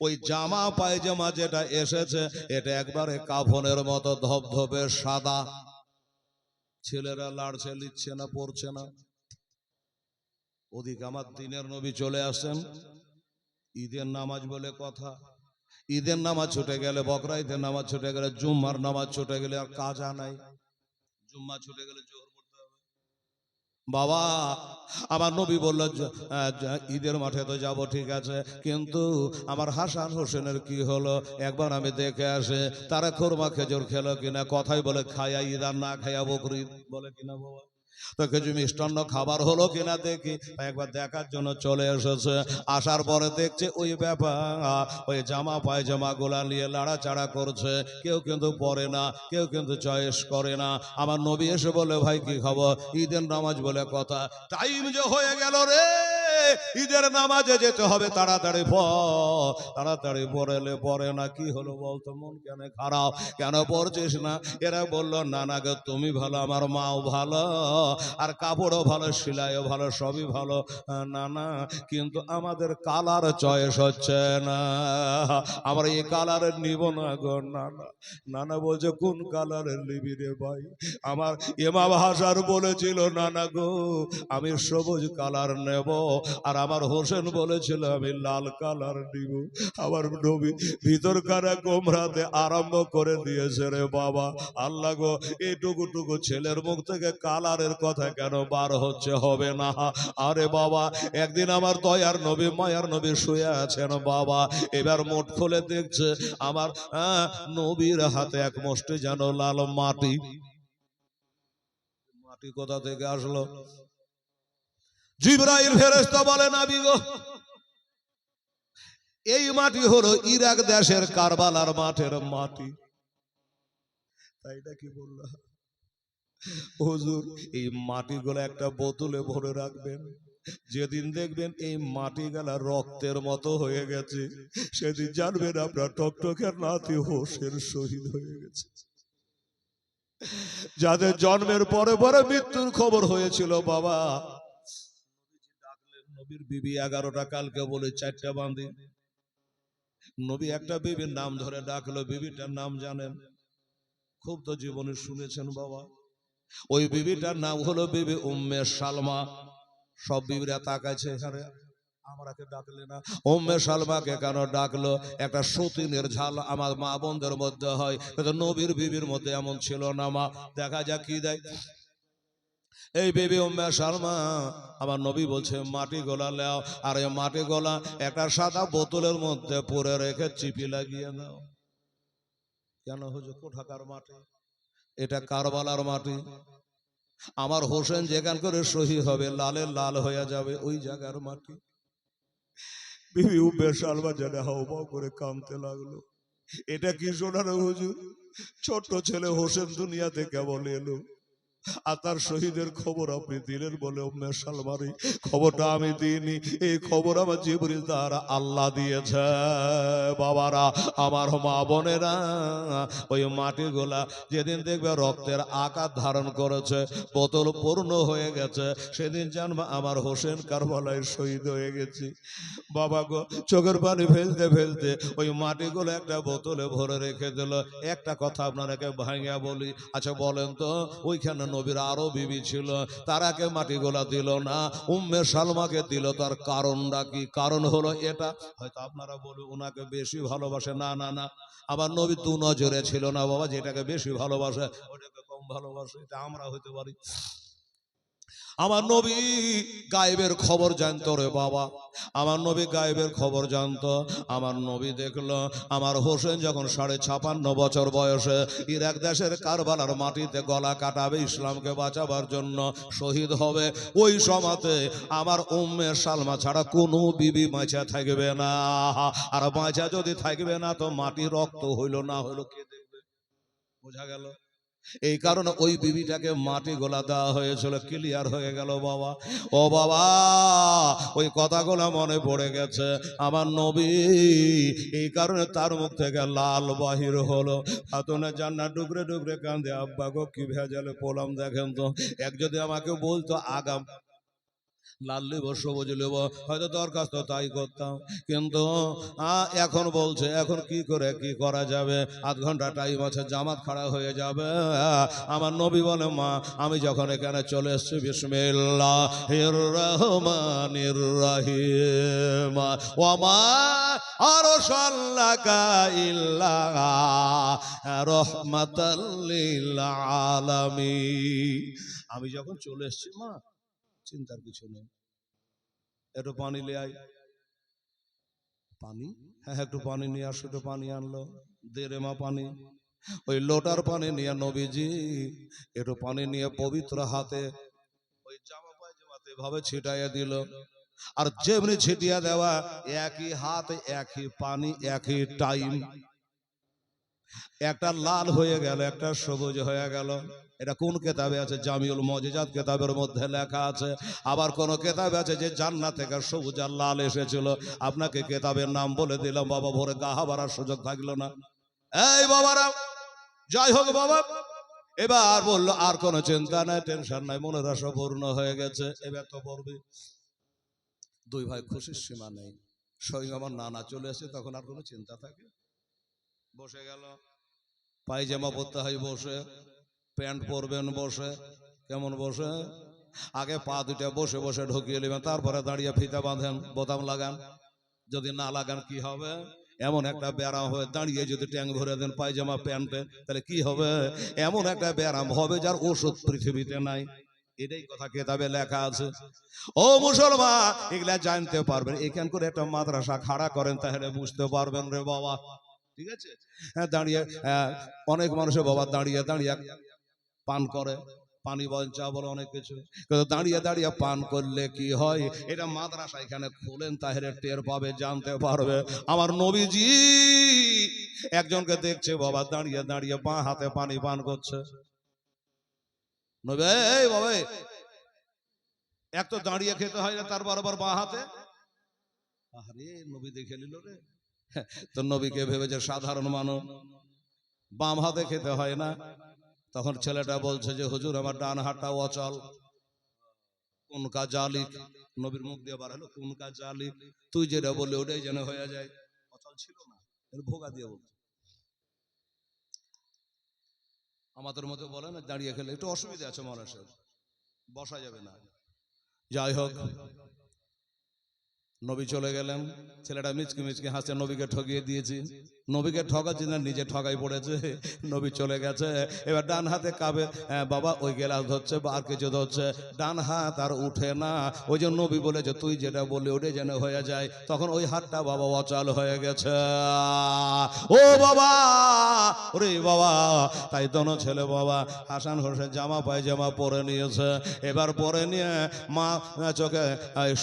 ওই জামা পায়জামা যেটা এসেছে এটা একবারে কাফনের মতো ধবধবে সাদা। ছেলেরা লাড়ছে লিখছে না, পড়ছে না। ওদিকে আমার দিনের নবী চলে আসেন, ঈদের নামাজ বলে কথা, ঈদের নামাজ ছুটে গেলে, বকরা ঈদের নামাজ ছুটে গেলে, জুম্মার নামাজ ছুটে গেলে আর কাজা নাই। জুম্মা ছুটে গেলে জোহর পড়তে হবে বাবা। আমার নবী বলল ঈদের মাঠে তো যাব ঠিক আছে, কিন্তু আমার হাসান হোসেনের কি হলো একবার আমি দেখে আসে, তারা খোরমা খেজুর খেলো কিনা। কথাই বলে খায়া ঈদ আর না খায়া বকরি বলে কিনা বাবা। তো কিছু মিষ্টান্ন খাবার হলো কিনা দেখি, একবার দেখার জন্য চলে এসেছে। আসার পরে দেখছে ওই ব্যাপার, ওই জামা পায়জামা গুলা নিয়ে লাড়াচাড়া করছে। কেউ কিন্তু পরে না, কেউ কিন্তু চয়েস করে না। আমার নবী এসে বলে, ভাই কি খবর? ঈদের নামাজ বলে কথা, টাইম যে হয়ে গেল রে, ঈদের নামাজে যেতে হবে, তাড়াতাড়ি পড়। তাড়াতাড়ি পড়েলে পড়ে না। কি হলো বলতো, মন কেন খারাপ, কেন পড়ছিস না? এরা বললো, না না গো, তুমি ভালো, আমার মাও ভালো, আর কাপড়ও ভালো, সেলাইও ভালো, সবই ভালো, না না, কিন্তু আমাদের কালার চয়েস হচ্ছে না, আমরা এই কালারের নিব না গো। না না, না না বলছে, কোন কালারের নিবি রে ভাই? আমার ইমাম হাসান বলেছিল, না না গো, আমি সবুজ কালার নেব, আর আমার হোসেন বলেছিল আমি লাল কালার নিব। আমার নবী ভিতরকার গোমরাতে আরম্ভ করে দিয়েছে রে বাবা। আল্লাহ গো, এইটুকু টুকু ছেলের মুখ থেকে কালারের কথা কেন বার হচ্ছে? হবে না। আরে বাবা, একদিন আমার দয়ার নবী মায়ার নবী শুয়ে আছেন বাবা, এবার মুঠ খুলে দেখছে আমার নবীর হাতে এক মুষ্টি যেন লাল মাটি। মাটি কোথা থেকে আসলো? জিবরাইল ফেরেশতা বলে, নবী গো, এই মাটি হলো ইরাক দেশের কারবালার মাঠের মাটি। তাই নাকি বললো? হুজুর, এই মাটিগুলো একটা বোতলে ভরে রাখবেন, যেদিন দেখবেন এই মাটিগুলা রক্তের মতো হয়ে গেছে, সেদিন জানবেন আপনার টকটকের নাতি হোসেন শহীদ হয়ে গেছে। যাদের জন্মের পরে পরে মৃত্যুর খবর হয়েছিল বাবা, ডাকলেন নবীর বিবি 11টা, কালকে বলে 4টা বাঁধি। নবী একটা বিবির নাম ধরে ডাকলো, বিবিটার নাম জানেন? খুব তো জীবনে শুনেছেন বাবা। ওই বিবিটার নাম হলো বিবি উম্মে সালমা। সব বিবিরা তাকাইছে, এখানে আমরাকে ডাকলে না। উম্মে সালমাকে কেন ডাকলো? একটা সতীনের ঝাল আমার মা বোনদের মধ্যে হয়, কিন্তু নবীর বিবির মধ্যে এমন ছিল না মা। দেখা যাক কি দেয়। এই বিবি উম্মে সালমা, আমার নবী বলছে মাটি গোলা নাও, আর এই মাটি গোলা একটা সাদা বোতলের মধ্যে পুরে রেখে চিপি লাগিয়ে নাও। কেন হুজুর? কোথাকার মাটি? এটা কারবালার মাটি। আমার হোসেন যেখান করে শহীদ হবে, লালে লাল হয়ে যাবে, ওই জায়গার মাটি। বিবি উম্মে সালমা যেন হাউমাউ করে কাঁদতে লাগলো। এটা কি শোনানো হুজুর? ছোট্ট ছেলে হোসেন দুনিয়াতে কেবল এলো, আর তার শহীদের খবর আপনি দিলেন বলে উম্মে সালমারি খবরটা আমি দিইনি, এই খবর আমার জিবরিল দ্বারা আল্লাহ দিয়েছে। বাবারা, আমার মা বোনেরা, ওই মাটিগুলা যেদিন দেখবে রক্তের আকার ধারণ করেছে, বোতল পূর্ণ হয়ে গেছে, সেদিন জানবা আমার হোসেন কারবালায় শহীদ হয়ে গেছি। বাবা গো, চোখের পানি ফেলতে ফেলতে ওই মাটিগুলো একটা বোতলে ভরে রেখে দিল। একটা কথা আপনাকে ভাঙিয়া বলি, আচ্ছা বলেন তো, ওইখানে নবীর আরো বিবি ছিল, তারাকে মাটিগুলা দিল না, উম্মে সালমাকে দিল, তার কারণটা কি? কারণ হলো এটা, হয়তো আপনারা বলে ওনাকে বেশি ভালোবাসে। না না না, আবার নবী দু নজরে ছিল না বাবা, যেটাকে বেশি ভালোবাসে ওটাকে কম ভালোবাসে, এটা আমরা হইতে পারি। আমার নবী গায়েবের খবর জানতো রে বাবা, আমার নবী গায়েবের খবর জানতো। আমার নবী দেখলো আমার হোসেন যখন 56 বছর বয়সে ইরাক দেশের কারবালার মাটিতে গলা কাটাবে, ইসলামকে বাঁচাবার জন্য শহীদ হবে, ওই সময়তে আমার উম্মে সালমা ছাড়া কোনো বিবি বাঁচা থাকবে না। আর বাঁচা যদি থাকবে না, তো মাটি রক্ত হইল না হইল কে দেখবে? বোঝা গেল? এই কারণে ওই বিবিটাকে মাটি গোলা দেওয়া হয়েছিল। ক্লিয়ার হয়ে গেল বাবা? ও বাবা, ওই কথাগুলো মনে পড়ে গেছে আমার নবী, এই কারণে তার মুখ থেকে লাল বাহির হলো। খাতুনে জান্নাত ডুকরে ডুকরে কান্দে, আব্বা গো কি ভেজালে পোলাম দেখেন তো। এক যদি আমাকে বলতো আগাম লাল লিব সবুজ লিব, হয়তো দরখাস্ত তাই করতাম, কিন্তু এখন বলছে এখন কি করে কি করা যাবে, আধ ঘন্টা টাইম আছে, জামাত খাড়া হয়ে যাবে। আমার নবী বলে, মা আমি যখন এখানে চলে এসছি, বিসমিল্লাহির রহমানির রহিম, ওয়া মা আরসালনাকা ইল্লা রাহমাতাল লিল আলামিন। আমি যখন চলে এসছি মা, চিন্তার কিছু নেই, একটু পানি নিয়ে আয়। পানি? হ্যাঁ একটু পানি নিয়ে আসো। একটু পানি আনলো, দেড়ে মা পানি। ওই লোটার পানি নিয়ে নবীজি একটু পানি নিয়ে পবিত্র হাতে এভাবে ছিটাইয়া দিল। আর যেমনি ছিটিয়া দেওয়া, একই হাত, একই পানি, একই টাইম, একটা লাল হয়ে গেল, একটা সবুজ হয়ে গেল। এটা কোন কেতাবে আছে? জামিউল মুজিজাত কেতাবের মধ্যে লেখা আছে। আবার কোন কেতাবে আছে যে জান্নাত থেকে সবুজ আর লাল এসেছিল। আপনাকে কেতাবের নাম বলে দিলাম বাবা, ভোরে গাহা বাড়ার সুযোগ থাকলো না। এই বাবারা, যাই হোক বাবা, এবার বললো আর কোনো চিন্তা নাই, টেনশন নাই, মনের আশা পূর্ণ হয়ে গেছে, এবার তো পড়বে। দুই ভাই খুশির সীমা নেই। স্বয়ং আমার নানা চলে এসে, তখন আর কোনো চিন্তা থাকে? বসে গেল, পায়জামা পরতে হয় বসে, প্যান্ট পরবেন বসে। কেমন বসে? আগে পা দুটা বসে বসে ঢুকিয়ে নেবেন, তারপরে দাঁড়িয়ে ফিতা বাঁধেন, বোতাম লাগান। যদি না লাগান কি হবে? এমন একটা ব্যারাম হয়ে দাঁড়িয়ে যদি ট্যাঙ্ক ভরে দেন পায়জামা প্যান্টে, তাহলে কি হবে? এমন একটা ব্যারাম হবে যার ওষুধ পৃথিবীতে নাই। এটাই কথা কেতাবে লেখা আছে। ও মুসলমান, এগুলা জানতে পারবেন। এখান করে একটা মাদ্রাসা খাড়া করেন, তাহলে বুঝতে পারবেন রে বাবা। ঠিক আছে? হ্যাঁ, দাঁড়িয়ে অনেক মানুষের বাবা দাঁড়িয়ে দাঁড়িয়ে পান করে, পানি বল, চা বলে, অনেক কিছু। কিন্তু দাঁড়িয়ে দাঁড়িয়ে পান করলে কি হয়, এটা মাদ্রাসা এখানে খুলেন, তাহলে টের পাবে, জানতে পারবে। আমার নবীজি একজনকে দেখছে বাবা দাঁড়িয়ে দাঁড়িয়ে বাঁ হাতে পানি পান করছে। নবী, এই বাবা, এক তো দাঁড়িয়ে খেতে হয় না, তার বারবার বাঁ হাতে। আরে নবী দেখে নিল রে। তো নবীকে ভেবেছে সাধারণ মানুষ, বাম হাতে খেতে হয় না। তখন ছেলেটা বলছে যে হুজুর, আমার ডান হাতটা অচল। কোন কাজ জালিক? নবীর মুখ দিয়ে বার হলো, কোন কাজ জালিক? তুই যেটা বললি ওটাই যেন হয়ে যায়। অচল ছিল না, ভোগা দিয়ে বলছে। আমাদের মতো বলে না, দাঁড়িয়ে খেলে একটু অসুবিধা আছে মানুষের, বসা যাবে না। যাই হোক, নবী চলে গেলেন। ছেলেটা মিচকি মিচকি হাসছে, নবীকে ঠকিয়ে দিয়েছি। নবীকে ঠকাচ্ছি না, নিজে ঠকাই পড়েছে। নবী চলে গেছে। এবার ডান হাতে কাবে বাবা ওই গেলাস ধরছে বা আর কিছু ধরছে, ডান হাত আর উঠে না। ওই যে নবী বলেছে তুই যেটা বললি ওটাই যেন হয়ে যায়। তখন ওই হাতটা বাবা অচল হয়ে গেছে। ও বাবা, ওরে বাবা, তাই দোনো ছেলে বাবা হাসান হোসেন জামা পায়জামা পরে নিয়েছে। এবার পরে নিয়ে মা চোখে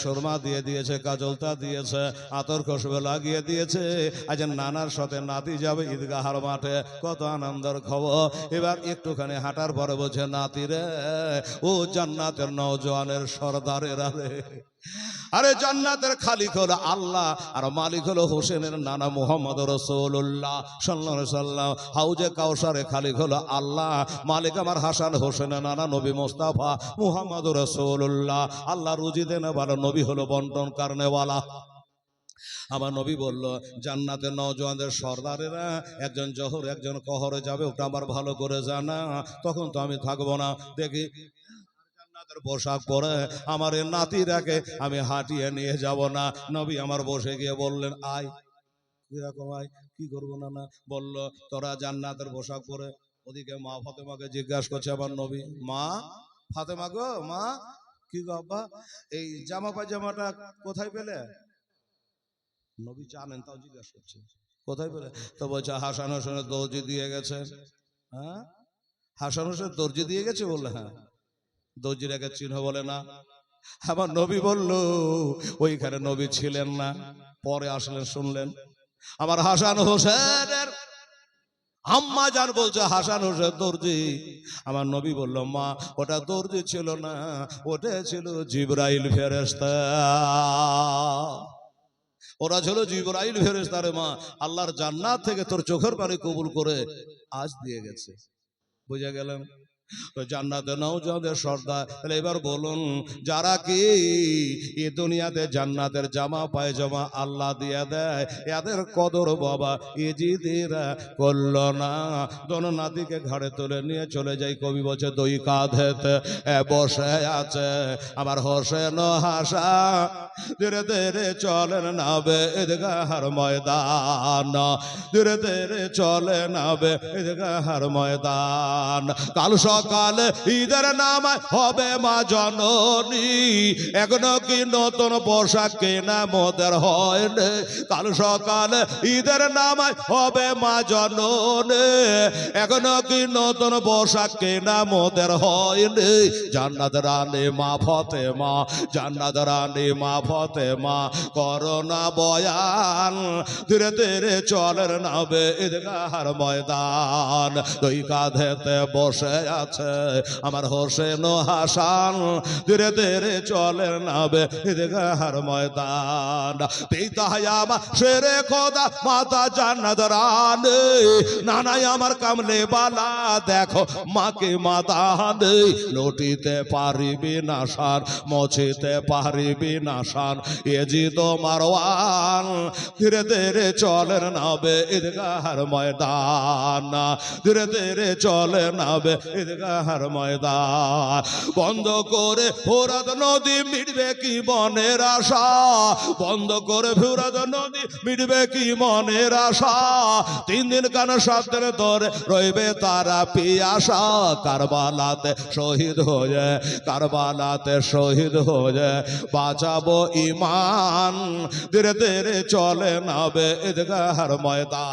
সুরমা দিয়ে দিয়েছে, কাজলটা দিয়েছে, আতর খুশবু লাগিয়ে দিয়েছে। আজ নানার সাথে নাতি যাবে ঈদগাহার মাঠে, কত আনন্দের খবর। এবার একটুখানি হাঁটার পরে বলছে, নাতি রে, ও জান্নাতের নওজওয়ানের সর্দারেরা রে। আরে জান্নাতের খালিক হলো আল্লাহ, আর মালিক হলো হোসেনের নানা মুহাম্মদ রাসূলুল্লাহ সাল্লাল্লাহু আলাইহি সাল্লাম। হাউজে কাউসারে খালিক হলো আল্লাহ, মালিক আমার হাসান হোসেনের নানা নবী মুস্তাফা মুহাম্মদ রাসূলুল্লাহ। আল্লাহ রুজি দেন ভালো, নবী হলো বন্টন কারনেওয়ালা। আমার নবী বলল, জান্নাতের নওজওয়ানদের সর্দারেরা একজন জোহর একজন কহরে যাবে, ওটা আমার ভালো করে জানা। তখন তো আমি থাকবো না। দেখি জান্নাতের পোশাক পরে আমার এই নাতিটাকে আমি হাঁটিয়ে নিয়ে যাব না। নবী আমার বসে গিয়ে বললেন, আয়। কিরকম আয়? কি করবো না না? বলল, তোরা জান্নাতের পোশাক পরে। ওদিকে মা ফাতেমাকে জিজ্ঞাসা করছে আমার নবী, মা ফাতেমা গো, মা কি গো আব্বা, এই জামা পায়জামাটা কোথায় পেলে? নবী জানেন, তাও জিজ্ঞাসা করছে কোথায় পেলে। তো বলছে হাসান হোসেনের দর্জি দিয়ে গেছে। হ্যাঁ, হাসান হোসেন দর্জি দিয়ে গেছে। বললে হ্যাঁ। দর্জিটাকে চিহ্ন বলে না। আমার নবী বলল, ওইখানে নবী ছিলেন না, পরে আসলেন, শুনলেন। আমার হাসান হোসেনের আম্মা জান বলছে হাসান হোসেন দর্জি। আমার নবী বলল, মা ওটা দর্জি ছিল না, ওটা ছিল জিবরাইল ফেরেশতা। ওরা ছিল জিবরাইল ফেরেশতা রে মা। আল্লাহর জান্নাত থেকে তোর চোখের পানি কবুল করে আজ দিয়ে গেছে। বুঝে গেলেন? জান্নাতে নওজওয়ানদের সর্দার। তাহলে এবার বলুন, যারা কি এই দুনিয়াতে জান্নাতের জামা পায়জামা আল্লাহ দিয়ে দেয়, এদের কদর বাবা ইজিদিরা করল না। দোনো নাতিকে ঘাড়ে তুলে নিয়ে চলে যাই। কবি বলছে, দুই কাঁধেতে বসে আছে আমার হোসেন হাসা, ধীরে ধীরে চলেন নাবে ঈদগাহার ময়দান, ধীরে ধীরে চলে নাবে ঈদগাহার ময়দান। কাল সকালে ঈদের নামায় হবে মা জননী, এখনো কি নতুন পোশাক কেনা মোদের হয়নি। কাল সকালে ঈদের নামায় হবে মা জননী, এখনো কি নতুন পোশাক কেনা মোদের হয়নি। জান্নাত রানী মা ফতেমা, জান্নাত রানী মা ফতেমা, করোনা বয়ান ধীরে ধীরে চলের নাবে ঈদগাহর ময়দান। দুই কাঁধেতে বসে আছে আমার হোসেন ও হাসান, ধীরে ধীরে চলের নাবে ঈদগাহর ময়দান। পিতা আমার শেরে খোদা মাতা জান্নাত রানী, নানাই আমার কামলে বালা দেখো মাকে মাতানে। লুটিতে পারিবি না সার, মচিতে পারিবি না সার, এজি তোমার ওয়ান ধীরে ধীরে চলের নাবে ঈদগাহর ময়দান, ধীরে ধীরে চলে নাবে ঈদগাহর ময়দান। বন্ধ করে ফোরাত নদী মিটবে কি মনের আশা, বন্ধ করে ফোরাত নদী মিটবে কি মনের আশা। 3 দিন কান 7 দিন ধরে রইবে তারা পিয়াসা। কারবালাতে শহীদ হয়ে, কারবালাতে শহীদ হয়ে বাঁচাবো ইমান, ধীরে ধীরে চলে নাবে ঈদগাহর ময়দান।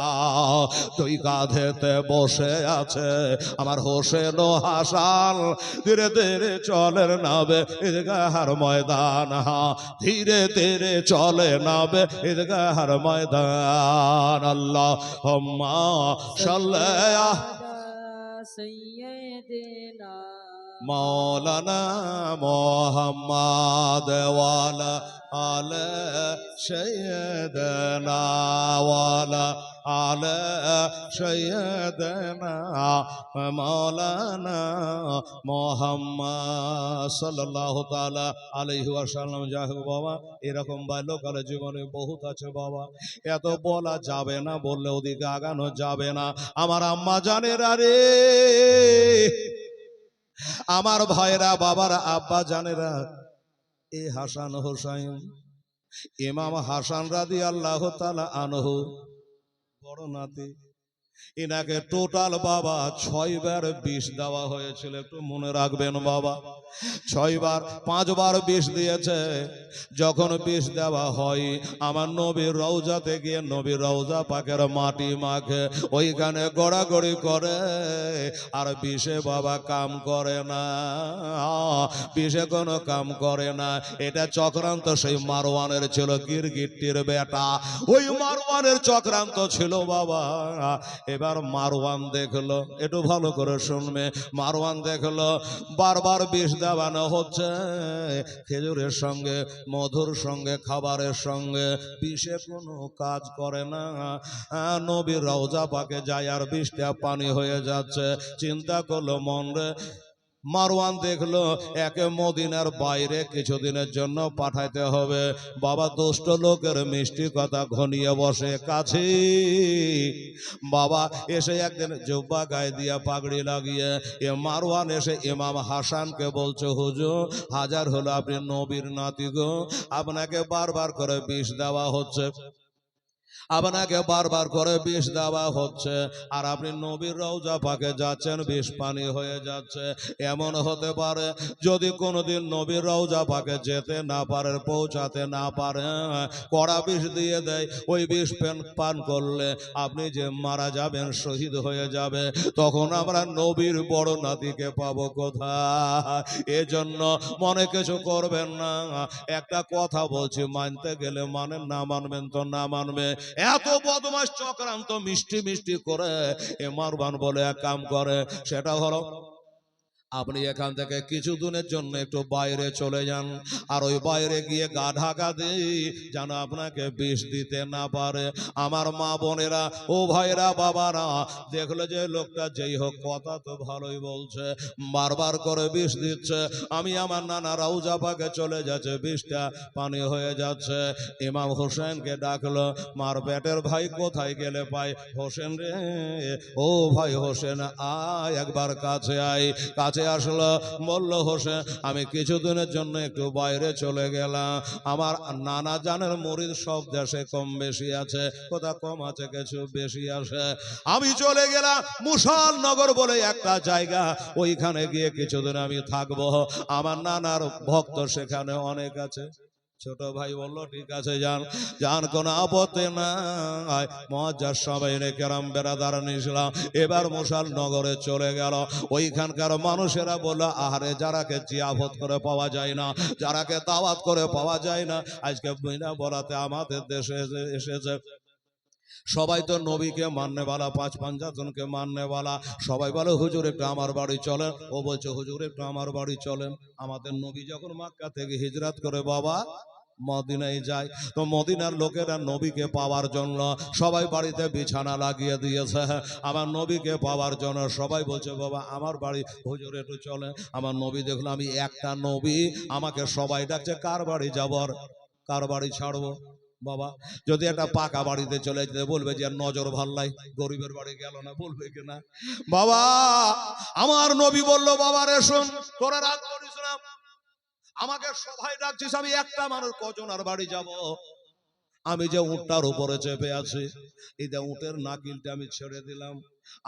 দুই কাঁধেতে বসে আছে আমার হোসেন ও হাসান, ধীরে ধীরে চলে নাবে ঈদগাহর ময়দান, ধীরে ধীরে চলে নাবে ঈদগাহর ময়দান। আল্লাহুম্মা সাল্লি আলা سيدنا মৌলানা মোহাম্মদ ওয়ালা আলে সাইয়্যিদানা ওয়ালা আলে সাইয়্যিদানা মৌলানা মোহাম্মদ সাল্লাল্লাহু তাআলা আলাইহি ওয়াসাল্লাম। যাই হোক বাবা, এরকম বাল্যকালে জীবনে বহুত আছে বাবা, এত বলা যাবে না, বললে ওদিকে আগানো যাবে না। আমার আম্মা জানেরা রে, আমার ভাইরা বাবারা আব্বা জানেরা, এ হাসান হোসাইন ইমাম হাসান রাদিয়াল্লাহু তাআলা আনহু বড় নাতি, এনাকে টোটাল বাবা 6 বার বিষ দেওয়া হয়েছিল। একটু মনে রাখবেন বাবা, 6 বার, 5 বার বিষ দিয়েছে। যখন বিষ দেওয়া হয় আমার নবীর রওজাতে গিয়ে নবীর রওজা পাকের মাটি মাখে, ওইখানে গড়াগড়ি করে, আর বিষে বাবা কাম করে না, বিষে কোনো কাম করে না। এটা চক্রান্ত সেই মারওয়ানের ছিল, গিরগিট্টির বেটা, ওই মারওয়ানের চক্রান্ত ছিল বাবা। এবার মারওয়ান দেখলো, একটু ভালো করে শুনবে, মারওয়ান দেখলো বারবার বিষ দেওয়ানো হচ্ছে, খেজুরের সঙ্গে মধুর সঙ্গে খাবারের সঙ্গে, বিষে কোনো কাজ করে না। নবীর রওজা পাকে যায় আর বিষটা পানি হয়ে যাচ্ছে। চিন্তা করলো মন রে, মারওয়ান দেখলো একে মদিনার বাইরে কিছুদিনের জন্য পাঠাইতে হবে। বাবা দুষ্ট লোকের মিষ্টি কথা ঘনিয়ে বসে কাছে। বাবা এসে একদিন জুব্বা গায়ে দিয়া পাগড়ি লাগিয়ে এ মারওয়ান এসে ইমাম হাসানকে বলছে, হুজুর হাজার হলো আপনি নবীর নাতি গো, আপনাকে বারবার করে বিষ দেওয়া হচ্ছে, আপনাকে বারবার করে বিষ দেওয়া হচ্ছে, আর আপনি নবীর রওজা পাকে যাচ্ছেন, বিষ পানি হয়ে যাচ্ছে। এমন হতে পারে যদি কোনোদিন নবীর রওজা পাকে যেতে না পারেন, পৌঁছাতে না পারেন, কড়া বিষ দিয়ে দেয়, ওই বিষ পান করলে আপনি যে মারা যাবেন, শহীদ হয়ে যাবে, তখন আমরা নবীর বড় নাতিকে পাবো কোথায়? এজন্য মনে কিছু করবেন না, একটা কথা বলছি, মানতে গেলে মানেন, না মানবেন তো না মানবে। এত বদমাশ চক্রান্ত মিষ্টি মিষ্টি করে এ মারওয়ান বলে এক কাম করে, সেটা হলো আপনি এখান থেকে কিছুদিনের জন্য একটু বাইরে চলে যান, আর ওই বাইরে গিয়ে গা ঢাকা দিই যেন আপনাকে বিষ দিতে না পারে। আমার মা বোনেরা, ও ভাইরা, বাবারা দেখলো যে লোকটা যেই হোক কথা তো ভালোই বলছে, বারবার করে বিষ দিচ্ছে। আমি আমার নানা রওজা পাকে চলে যাচ্ছে, বিষটা পানি হয়ে যাচ্ছে। ইমাম হোসেনকে ডাকলো, মার পেটের ভাই কোথায় গেলে পাই? হোসেন রে, ও ভাই হোসেন আয় একবার কাছে আয়। কাছে কাছে আসলো, বলল হোসেন আমি কিছুদিনের জন্য একটু বাইরে চলে গেলাম, আমার নানা জানের মুরিদ সব দেশে কম বেশি আছে, কোথা কম আছে কিছু বেশি আছে, আমি চলে গেলাম মুসালনগর বলে একটা জায়গা, ওইখানে গিয়ে কিছুদিন আমি থাকবো, আমার নানার ভক্ত সেখানে অনেক আছে। ছোট ভাই বললো ঠিক আছে যান, যান কোনো আপত্তি নাই। মজ্জার সবাই কেরাম বেড়াদার নিয়েছিলাম, এবার মুসালনগরে চলে গেল। ওইখানকার মানুষেরা বললো আহারে যারাকে জিয়াফত করে পাওয়া যায় না, যারাকে দাওয়াত করে পাওয়া যায় না, আজকে বিনা বলাতে আমাদের দেশে এসেছে। সবাই তো নবীকে মাননেওয়ালা, পাঁচ পাঞ্জাতনকে মাননেওয়ালা, সবাই বলে হুজুর একটু আমার বাড়ি চলেন। ও বলছে হুজুর একটু আমার বাড়ি চলেন। আমাদের নবী যখন মক্কা থেকে হিজরত করে বাবা মদিনায় যায়, তো মদিনার লোকেরা নবীকে পাওয়ার জন্য সবাই বাড়িতে বিছানা লাগিয়ে দিয়েছে। আমার নবীকে পাওয়ার জন্য সবাই বলছে বাবা আমার বাড়ি হুজুর একটু চলেন। আমার নবী দেখলো আমি একটা নবী, আমাকে সবাই ডাকছে কার বাড়ি যাবর, কার বাড়ি ছাড়বো। বাবা যদি একটা পাকা বাড়িতে চলে যেতে বলবে যে নজর ভাল্লাই, গরিবের বাড়ি গেল না, বলবে কিনা? বাবা আমার নবী বলল বাবা রে শোন, তোরা রাগ করিস না, আমাকে সবাই ডাকছিস, আমি একটা মানুষ কজন আর বাড়ি যাব? আমি যে উটটার উপরে চেপে আছি, এই যে উটের নাকিলটা আমি ছেড়ে দিলাম,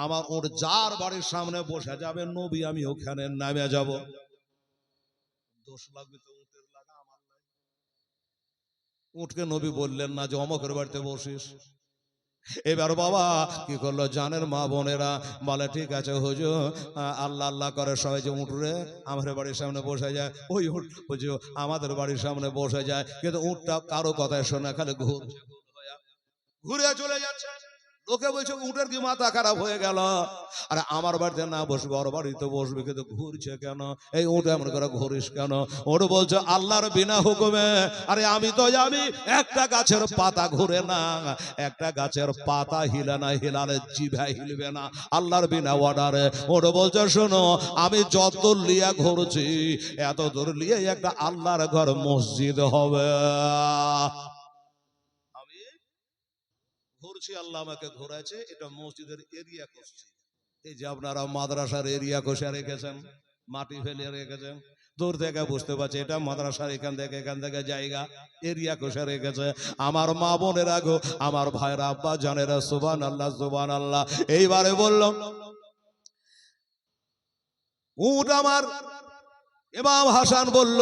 আমার উট যার বাড়ির সামনে বসে যাবে নবী আমি ওখানে নামে যাব। দোষ লাগবে তো উটের, লাগা আমার নাই। উটকে নবী বললেন না যে অমকের বাড়িতে বসিস। এবার বাবা কি করলো জানেন মা বোনেরা, বলে ঠিক আছে হুজুর, আল্লাহ আল্লাহ করে সবাই যে উঠরে আমাদের বাড়ির সামনে বসে যায়, ওই উঠ হুজুর আমাদের বাড়ির সামনে বসে যায়, কিন্তু উঠটা কারো কথায় শোনা, খালি ঘুরে চলে যাচ্ছে। লোকে বলছে উটের কি মাথা খারাপ হয়ে গেল, আরে আমার বাড়িতে না বসবে ওর বাড়িতে বসবে, কিন্তু ঘুরছে কেন? এই উট এমন করে ঘুরিস কেন? ওর বলছে আল্লাহর বিনা হুকুমে, আরে আমি তো জানি একটা গাছের পাতা ঘুরে না, একটা গাছের পাতা হিলে না, হিলালে জিভা হিলবে না, আল্লাহর বিনা অর্ডারে। ওর বলছে শোনো আমি যত দূর লিয়া ঘুরছি, এত দূর লিয়ে একটা আল্লাহর ঘর মসজিদ হবে। ঘুরছি, আল্লাহ আমাকে ঘোরাচ্ছে, এটা মসজিদের এরিয়া করছি। এই যে আপনারা মাদ্রাসার এরিয়া কষে রেখেছেন, মাটি ফেলে রেখেছেন, দূর থেকে বুঝতে পারছি এটা মাদ্রাসার এখান থেকে জায়গা, এরিয়া কষে রেখেছে। আমার মা বোনের আগো, আমার ভাইরা আব্বা জানেরা, সুবহানাল্লাহ সুবহানাল্লাহ। এইবারে বললাম উট আমার, ইমাম হাসান বলল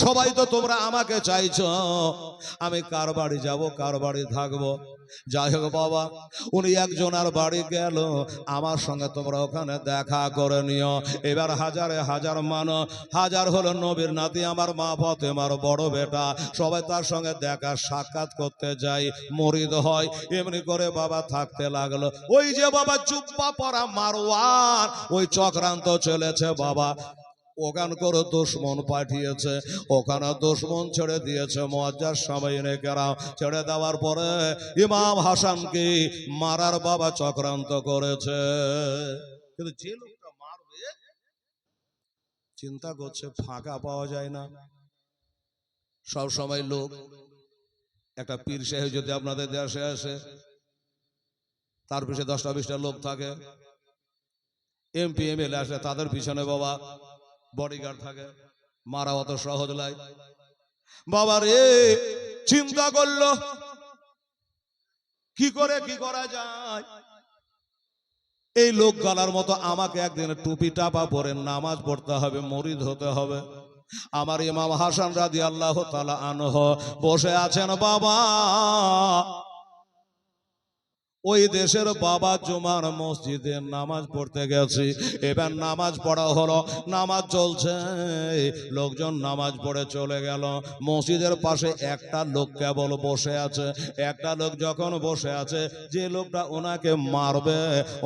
সবাই তো তোমরা আমাকে চাইছো, আমি কার বাড়ি যাব, কার বাড়ি থাকবো? যাই হোক বাবা উনি একজন আর বাড়ি গেল, আমার সঙ্গে তোমরা ওখানে দেখা করে নিও। এবার হাজারে হাজার মানুষ, হাজার হলো নবীর নাতি আমার মা ফাতেমার বড় বেটা, সবাই তার সঙ্গে দেখা সাক্ষাৎ করতে যাই, মুরিদ হয়। এমনি করে বাবা থাকতে লাগলো। ওই যে বাবা জুব্বা পরা মারওয়ান, ওই চক্রান্ত চলেছে বাবা, ওখান করে দুশ্মন পাঠিয়েছে, ওখানে দুশ্মন ছেড়ে দিয়েছে মুআজ্জাজ সামাইনে কেরাম, ছেড়ে দেওয়ার পরে ইমাম হাসানকে মারার বাবা চক্রান্ত করেছে। কিন্তু যে লোকটা মারবে চিন্তা করছে ফাঁকা পাওয়া যায় না। সব সময় লোক, একটা পীর সাহেব যদি আপনাদের দেশে আসে, তার পিছনে 10টা-20টা লোক থাকে, এমপি এমএলএ আসে তাদের পিছনে বাবা বডিগার্ড থাকে, মারা অত সহজ নয়। বাবা রে চিন্তা করলো কি করে কি করা যায়। এই লোক গলার মতো আমাকে একদিন টুপি টাপা পরে নামাজ পড়তে হবে, মুরিদ হতে হবে। আমার ইমাম হাসান রাদিয়াল্লাহু তাআলা আনহু বসে আছেন বাবা, ওই দেশের বাবা জুমার মসজিদে নামাজ পড়তে গেছি। এবার নামাজ পড়া হলো, নামাজ চলছে, লোকজন নামাজ পড়ে চলে গেল। মসজিদের পাশে একটা লোক কেবল বসে আছে। একটা লোক যখন বসে আছে, যে লোকটা ওনাকে মারবে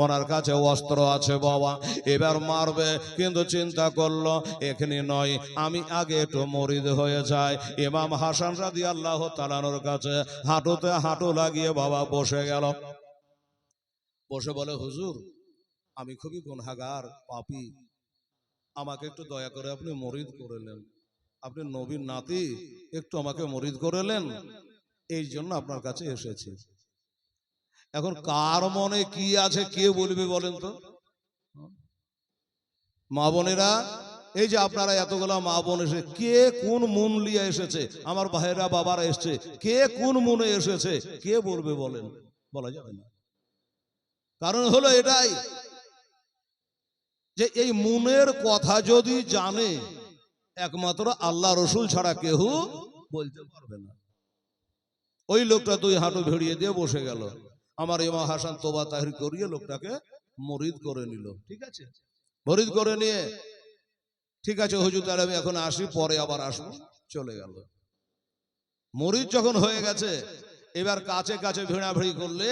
ওনার কাছে অস্ত্র আছে বাবা, এবার মারবে, কিন্তু চিন্তা করলো এখানে নয়, আমি আগে একটু মুরিদ হয়ে যাই। ইমাম হাসান রাদিয়াল্লাহু তাআলার কাছে হাঁটুতে হাঁটু লাগিয়ে বাবা বসে গেল। বসে বলে হুজুর আমি খুবই গুনাহগার পাপী, আমাকে একটু দয়া করে আপনি মুরিদ করলেন, আপনি নবীর নাতি, একটু আমাকে মুরিদ করলেন, এই জন্য আপনার কাছে এসেছি। এখন কার মনে কি আছে কে বলবে বলেন তো? মা বোনেরা, এই যে আপনারা এতগুলা মা বোন এসে, কে কোন মন লিয়ে এসেছে? আমার ভাইয়েরা বাবারা এসছে, কে কোন মনে এসেছে কে বলবে বলেন? বলা যাবে না। কারণ হলো এটাই যে এই মনের কথা যদি জানে, একমাত্র আল্লাহ রসুল ছাড়া কেউ বলতে পারবে না। ওই লোকটা দুই হাঁটু ভিড়িয়ে দিয়ে বসে গেল। আমার ইমাম হাসান তোবা তাহির করিয়ে লোকটাকে মরিদ করে নিল। ঠিক আছে, মরিদ করে নিয়ে ঠিক আছে হুজুর তাহলে আমি এখন আসি, পরে আবার আসবো, চলে গেল। মরিদ যখন হয়ে গেছে, এবার কাছে কাছে ভিড়াভিড়ি করলে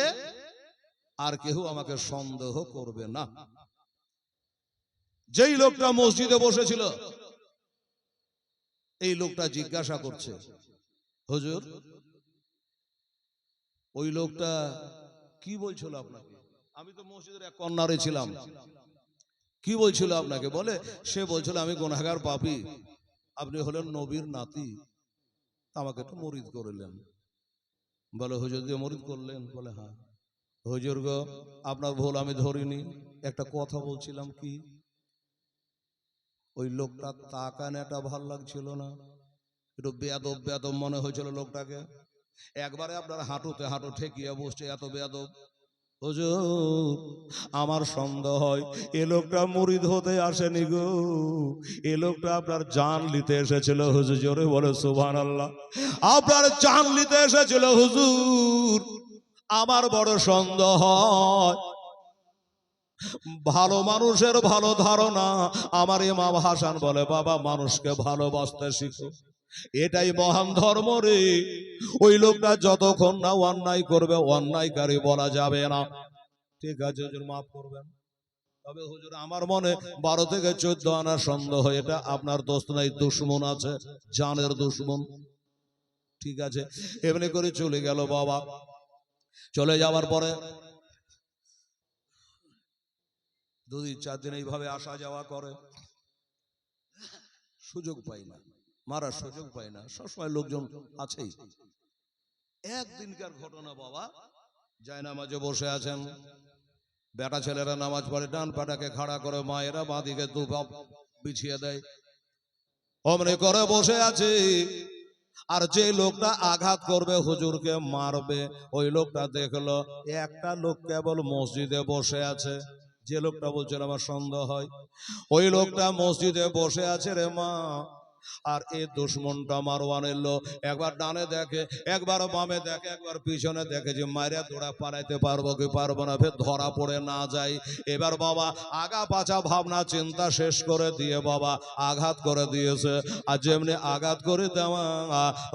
আর কেউ আমাকে সন্দেহ করবে না। যেই লোকটা মসজিদে বসেছিল, এই লোকটা জিজ্ঞাসা করছে, হুজুর ওই লোকটা কি বলছিল আপনাকে? আমি তো মসজিদের এক কর্নারে ছিলাম। কি বলছিল আপনাকে? বলে সে বলছিল আমি গুনাহগার পাপী, আপনি হলেন নবীর নাতি, আমাকে একটু মরিদ করলেন। বলে হুজুর দিয়ে মরিদ করলেন? বলে হ্যাঁ। হুজুর গো, আপনার ভুল আমি ধরিনি, একটা কথা বলছিলাম কি, ওই লোকটা তাকানেটা ভাল লাগছিল না, একটু বেয়াদব বেয়াদব মনে হয়েছিল লোকটাকে। একবারে আপনার হাঁটুতে হাঁটু ঠেকিয়ে বসছে, এত বেয়াদব। হুজুর আমার সন্দেহ হয় এ লোকটা মুরিদ হতে আসেনি গো, এ লোকটা আপনার জান নিতে এসেছিল। হুজুর জোরে বলে সুবহানাল্লাহ। আপনার জান নিতে এসেছিল হুজুর। আমার বড় সন্দেহ হয়, ভালো মানুষের ভালো ধারণা। আমার ইমাম হাসান বলে বাবা, মানুষকে ভালোবাসতে শিখো, এটাই মহান ধর্ম রে। ওই লোকটা যতক্ষণ না অন্যায় করবে, অন্যায়কারী বলা যাবে না। ঠিক আছে হুজুর, মাফ করবেন। তবে হুজুর আমার মনে 12 থেকে 14 আনা সন্দেহ, এটা আপনার দোস্ত নাই, দুশ্মন আছে, জানের দুশ্মন। ঠিক আছে, এমনি করে চলে গেল বাবা। চলে যাওয়ার পরে 2-4 দিন এইভাবে আসা যাওয়া করে, সুযোগ পাই না, মারার সুযোগ পাই না, সবসময় লোকজন আছেই। একদিনকার ঘটনা বাবা, জায়নামাজে বসে আছেন, বেটা ছেলেরা নামাজ পড়ে, ডান পাটাকে খাড়া করে, মায়েরা বাঁদিকে দুপা বিছিয়ে দেয়, অমনি করে বসে আছে। আর যে লোকটা আঘাত করবে, হুজুরকে মারবে, ওই লোকটা দেখলো একটা লোক কেবল মসজিদে বসে আছে। যে লোকটা বলছিল আমার সন্দেহ হয়, ওই লোকটা মসজিদে বসে আছে রে মা। আর এই দুশ্মনটা মারওয়ানের লোক একবার ডানে দেখে, একবার বামে দেখে, একবার পিছনে দেখে, যে মারিয়া দৌড়া পালাইতে পারবো কি পারবো না, ফের ধরা পড়ে না যায়। এবার বাবা আগা পাছা ভাবনা চিন্তা শেষ করে দিয়ে বাবা আঘাত করে দিয়েছে। আর যেমনি আঘাত করে দেওয়া,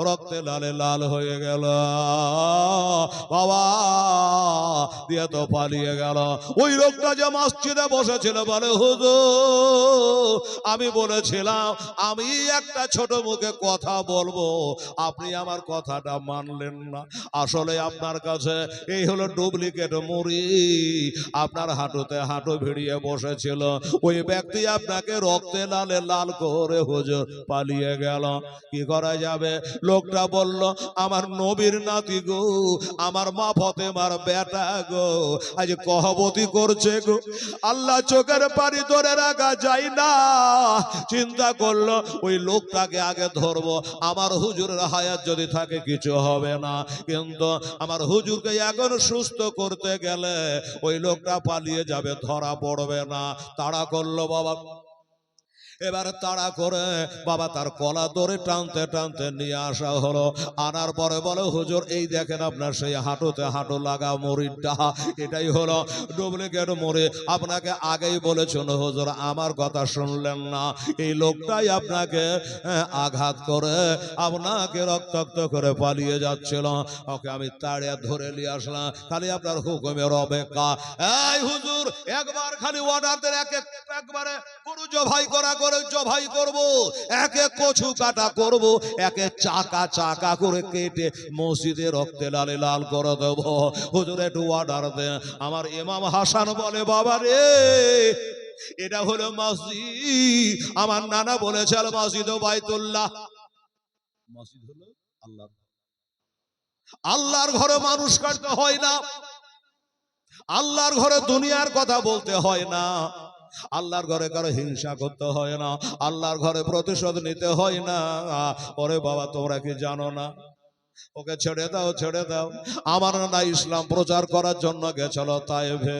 রক্তে লালে লাল হয়ে গেল বাবা, দিয়ে তো পালিয়ে গেল। ওই লোকটা যে মসজিদে বসেছিল বলে হুজুর আমি বলেছিলাম আমি একটা ছোট মুখে কথা বলবো, আপনি আমার কথাটা মানলেন না। আসলে আপনার কাছে এই হলো ডুপ্লিকেট মুড়ি, আপনার হাঁটুতে হাঁটু ভিড়িয়ে বসেছিল, ওই ব্যক্তি আপনাকে রক্তে লালে লাল করে হুজুর পালিয়ে গেল। কি করা যাবে? লোকটা বলল আমার নবীর নাতি গো, আমার মা ফতেমার বেটা গো, আজ কহবতি করছে গো, আল্লাহ চোখের পানি ধরে রাখা যায় না। চিন্তা করলো ওই লোকটাকে আগে ধরবো, আমার হুজুরের হায়াত যদি থাকে কিছু হবে না, কিন্তু আমার হুজুরকে এখন সুস্থ করতে গেলে ওই লোকটা পালিয়ে যাবে, ধরা পড়বে না। তাড়া করলো বাবা। এবার তাড়া করে বাবা তার কলা ধরে টানতে টানতে নিয়ে আসা হলো। আনার পরে বলে হুজুর এই দেখেন আপনার সেই হাঁটুতে হাঁটু লাগা মুড়িটা, এটাই হলো ডুপ্লিকেট মুড়ি। আপনাকে আগেই বলেছেন হুজুর, আমার কথা শুনলেন না। এই লোকটাই আপনাকে আঘাত করে আপনাকে রক্তাক্ত করে পালিয়ে যাচ্ছিল, ওকে আমি তাড়িয়ে ধরে নিয়ে আসলাম, খালি আপনার হুকুমের অপেক্ষা। এই হুজুর একবার খালি অর্ডার দেন, একবারে গরু জবাই করা করে জবাই করব, একে কচু কাটা করব, একে চাকা চাকা করে কেটে মসজিদে রক্তে লালে লাল করে দেব। হুজুর একটু অর্ডার দেন। আমার ইমাম হাসান বলে বাবা রে, এটা হলো মসজিদ, আমার নানা বলেছে আল মসজিদ বাইতুল্লাহ, মসজিদ হলো আল্লাহ, আল্লাহর ঘরে মানুষ কাটতে হয় না, আল্লাহর ঘরে দুনিয়ার কথা বলতে হয় না। আল্লাহর ঘরে কারো হিংসা করতে হয় না, আল্লাহর ঘরে প্রতিশোধ নিতে হয় না। ওরে বাবা, তোমরা কি জানো না? ওকে ছেড়ে দাও, ছেড়ে দাও। আমার না ইসলাম প্রচার করার জন্য গেছিল তায়েফে।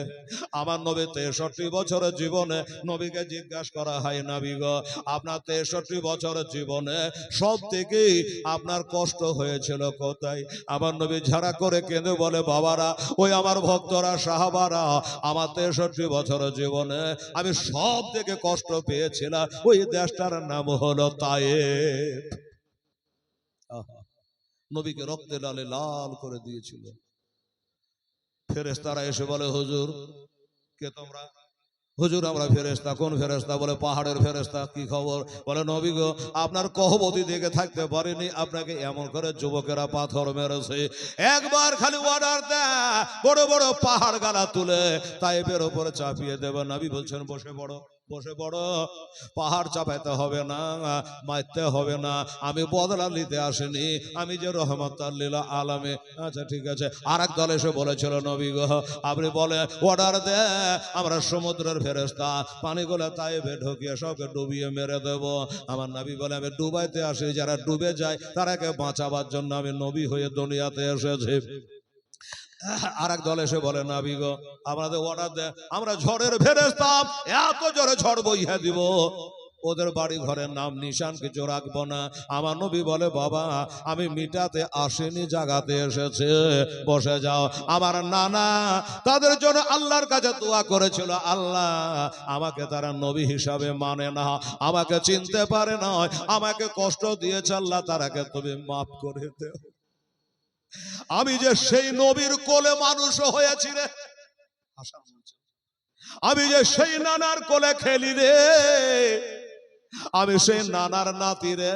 আমার নবী 63 বছরের জীবনে নবীকে জিজ্ঞাসা করা হয়, নবী গো, আপনার 63 বছরের জীবনে সব থেকে আপনার কষ্ট হয়েছিল কোথায়? আমার নবী ঝাড়া করে কেঁদে বলে, বাবারা, ওই আমার ভক্তরা, সাহাবারা, আমার 63 বছরের জীবনে আমি সব থেকে কষ্ট পেয়েছিলাম ওই দেশটার নাম হলো তায়েফ। আহা, নবীকে রক্তে লালে লাল করে দিয়েছিল। ফেরেশতারা এসে বলে, হুজুর, কে তোমরা? হুজুর, আমরা ফেরেশতা। কোন ফেরেশতা? বলে, পাহাড়ের ফেরেশতা। কি খবর? বলে, নবী গো, আপনার কহবতী দেখে থাকতে পারিনি, আপনাকে এমন করে যুবকেরা পাথর মেরেছে, একবার খালি অর্ডার দেয় বড় বড় পাহাড় গালা তুলে তাইফের উপরে চাপিয়ে দেবে। নবী বলছেন, বসে পড়ো, বসে পড়ো। পাহাড় চাপাইতে হবে না, মারতে হবে না, আমি বদলা নিতে আসিনি, আমি যে রহমতুল লিল আলামে। আচ্ছা ঠিক আছে। আর এক দল এসে বলেছিল, নবী গো, আপনি বলে অর্ডার দে, আমরা সমুদ্রের ফেরেশতা, পানিগুলো তাইফে ঢুকিয়ে সবকে ডুবিয়ে মেরে দেব। আমার নবী বলে, আমি ডুবাইতে আসি, যারা ডুবে যায় তারাকে বাঁচাবার জন্য আমি নবী হয়ে দুনিয়াতে এসেছি। আর এক দল এসে বলে, নবী গো, আমাদের অর্ডার দেন, আমরা ঝড়ের ফেরেশতা, এত জোরে ঝড় বইয়া দিব, ওদের বাড়ি ঘরের নাম নিশান কিছু রাখবো না। আমার নবী বলে, বাবা, আমি মিটাতে আসিনি, জাগাতে এসেছে, বসে যাও। আমার নানা তাদের জন্য আল্লাহর কাছে দোয়া করেছিল, আল্লাহ, আমাকে তারা নবী হিসাবে মানে না, আমাকে চিনতে পারে না, আমাকে কষ্ট দিয়েছে, আল্লাহ তারাকে তুমি মাফ করে দেও। আমি যে সেই নবীর কোলে মানুষ হয়েছি রে, আমি যে সেই নানার কোলে খেলি রে, আমি সেই নানার নাতি রে,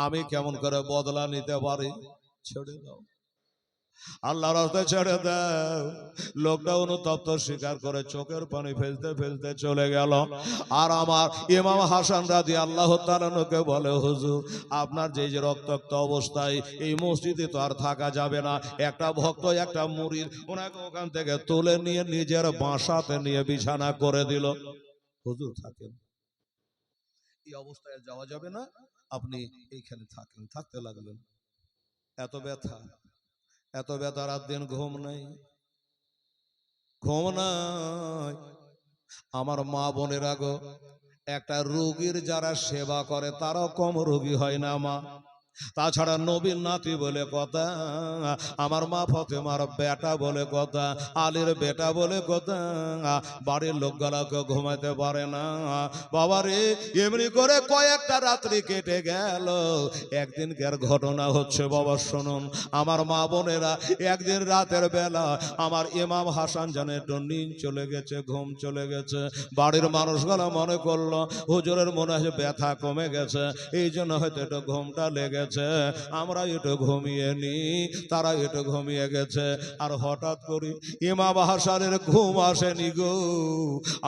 আমি কেমন করে বদলা নিতে পারি? ছেড়ে দাও, আল্লাহর রাস্তায় ছেড়ে দাও। লোকটা অনুতপ্ত স্বীকার করে চোখের পানি ফেলতে ফেলতে চলে গেল। আর আমার ইমাম হাসান রাদিয়াল্লাহু তাআলা কে বলে, হুজুর, আপনার যে যে রক্তাক্ত অবস্থায় এই মসজিদে তো আর থাকা যাবে না। একটা ভক্ত, একটা মুরিদ ওনাকে ওখান থেকে তুলে নিয়ে নিজের বাসাতে নিয়ে বিছানা করে দিল। হুজুর থাকেন, এই অবস্থায় যাওয়া যাবে না, আপনি এইখানে থাকেন। থাকতে লাগলেন। এত ব্যথা, এত ব্যথা, রাত দিন ঘুম নাই, ঘুম নাই। আমার মা বোনেরা গো, একটা রোগীর যারা সেবা করে তারাও কম রোগী হয় না মা। তাছাড়া নবীর নাতি বলে কথা, আমার মা ফাতেমার বেটা বলে কথা, আলীর বেটা বলে কথা, বাড়ির লোকগুলাকে ঘুমাইতে পারে না। বাবারে, এমনি করে কয়েকটা রাত্রি কেটে গেল। একদিনকার ঘটনা হচ্ছে, বাবা শুনুন, আমার মা বোনেরা, একদিন রাতের বেলা আমার ইমাম হাসান জানে একটু নিন চলে গেছে, ঘুম চলে গেছে। বাড়ির মানুষগুলো মনে করলো হুজুরের মনে হয় ব্যথা কমে গেছে, এই জন্য হয়তো একটু ঘুমটা লেগেছে, আমরা একটু ঘুমিয়ে নি। তারা একটু ঘুমিয়ে গেছে। আর হঠাৎ করে ইমাম হাসানের ঘুম আসেনি গো।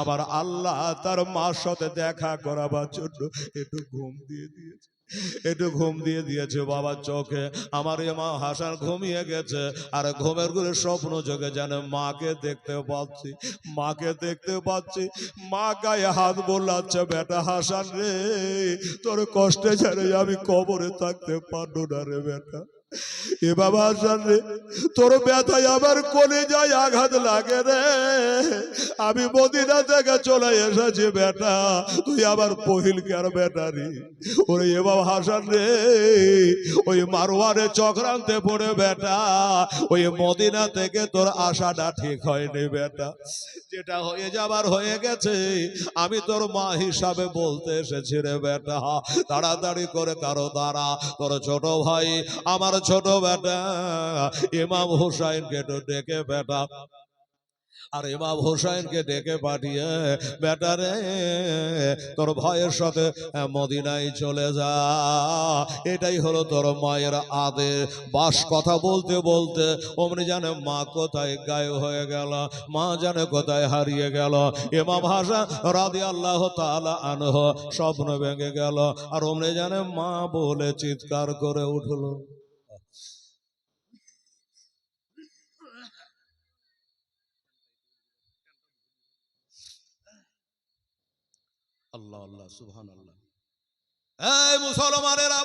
আবার আল্লাহ তার মার সাথে দেখা করাবার জন্য একটু ঘুম দিয়ে দিয়েছে, একটু ঘুম দিয়ে দিয়েছে বাবার চোখে। আমার ইমাম হাসান ঘুমিয়ে গেছে, আর ঘুমের ঘুরে স্বপ্ন যোগে যেন মাকে দেখতে পাচ্ছি, মাকে দেখতে পাচ্ছি। মা গায়ে হাত বোলাচ্ছে, বেটা হাসান রে, তোর কষ্টে ছেড়ে আমি কবরে থাকতে পারবো না রে বেটা। এ বাবা হাসান রে, তোর ব্যথায় আমার কলিজায় আঘাত লাগে রে, আমি মদিনা থেকে চলে এসেছি বেটা, তুই আবার পহিলকার বেটা রে। ওরে এ বাবা হাসান রে, ওই মারওয়ারে চক্রান্তে পড়ে বেটা, ওই মদিনা থেকে তোর আশাটা ঠিক হয়নি বেটা। যেটা হয়ে যাবার হয়ে গেছে, আমি তোর মা হিসাবে বলতে এসেছি রে বেটা। তাড়াতাড়ি করে কারো দ্বারা তোর ছোট ভাই, আমার ছোট বেটা ইমাম হুসাইনকে তো ডেকে বেটা, আর ইমাম হুসাইনকে ডেকে পাঠিয়ে, বেটারে তোর ভাইয়ের সাথে মদিনায় চলে যা, এটাই হলো তোর মায়ের আদেশ। বাস কথা বলতে বলতে অমনি জানে মা কোথায় গায়েব হয়ে গেল, মা জানে কোথায় হারিয়ে গেল। ইমাম হাসান রাদিয়াল্লাহু তাআলা আনহু স্বপ্ন ভেঙে গেল, আর অমনি জানে মা বলে চিৎকার করে উঠলো। আল্লাহ আল্লাহ সুবহানাল্লাহ। এই মুসলমানেরা,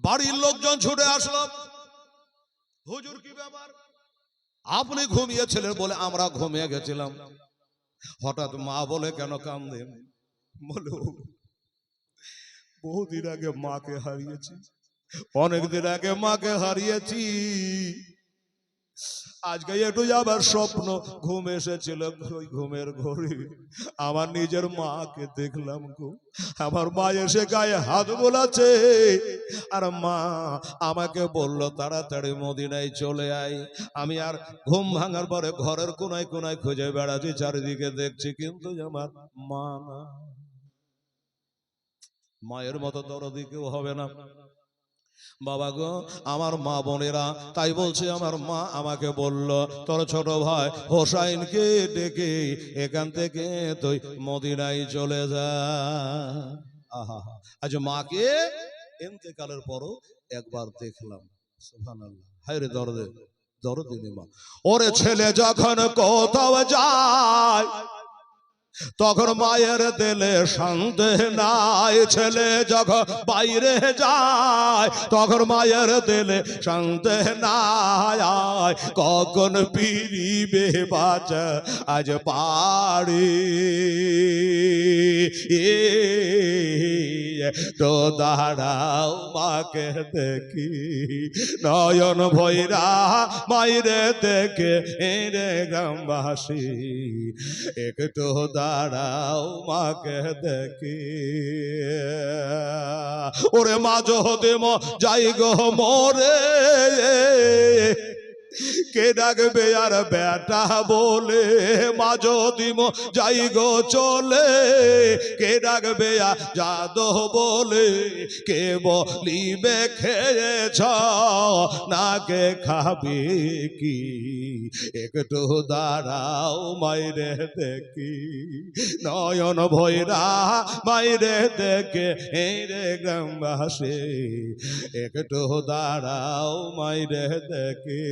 বাড়ির লোকজন ছুটে আসলো, হুজুর কি ব্যাপার, আপনি ঘুমিয়েছিলেন? বলে আমরা ঘুমিয়ে গেছিলাম। হঠাৎ মা বলে কেন কাঁদেন? বলে বহুদিন আগে মাকে হারিয়েছি, অনেকদিন আগে মাকে হারিয়েছি, আজকে একটু আবার স্বপ্ন ঘুম এসেছিল, ওই ঘুমের ঘরে আমার নিজের মাকে দেখলাম গো। আমার মা এসে গায়ে হাত বোলাচ্ছে, আর মা আমাকে বলল তাড়াতাড়ি মদিনায় চলে আয়। আমি আর ঘুম ভাঙার পরে ঘরের কোনায় কোনায় খুঁজে বেড়াচ্ছি, চারিদিকে দেখছি, কিন্তু আমার মা না। মায়ের মতো দরদি কেউ হবে না বাবা গো। আমার মা বোনেরা, তাই বলছে আমার মা আমাকে বলল তোর ছোট ভাই হোসাইনকে ডেকে এখান থেকে তুই মদিনায় চলে যা। আহা, আজ মাকে ইন্তেকালের পরও একবার দেখলাম, সুবহানাল্লাহ। হায় রে দরদে দরদিনী মা। ওরে ছেলে যখন কোথাও যায় তখন মায়ের দিলে সন্দেহ নাই, ছেলে যখন বাইরে যায় তখন মায়ের দিলে সন্দেহ নাই, কখন ফিরিবে বাচ্চা আজ বাড়ি। তো দাঁড়াও মাকে দেখি, নয়ন ভৈরা মাইরে দেখে রে গ্রামবাসী, একটু দাঁড়াও মাকে দেখি। ওরে মা যদি যাই গো মরে, কে ডাকবে আর বেটা বলে? মা যদি যাই গো চলে, কে ডাকবে আর যাদো বলে? কে বলিবে খেয়েছ না কে খাবি কি, একটু দাঁড়াও মাইরে দেখি, নয়ন ভৈরা মাইরে দেখে রে গ্রামবাসী, একটু দাঁড়াও মাইরে দেখি।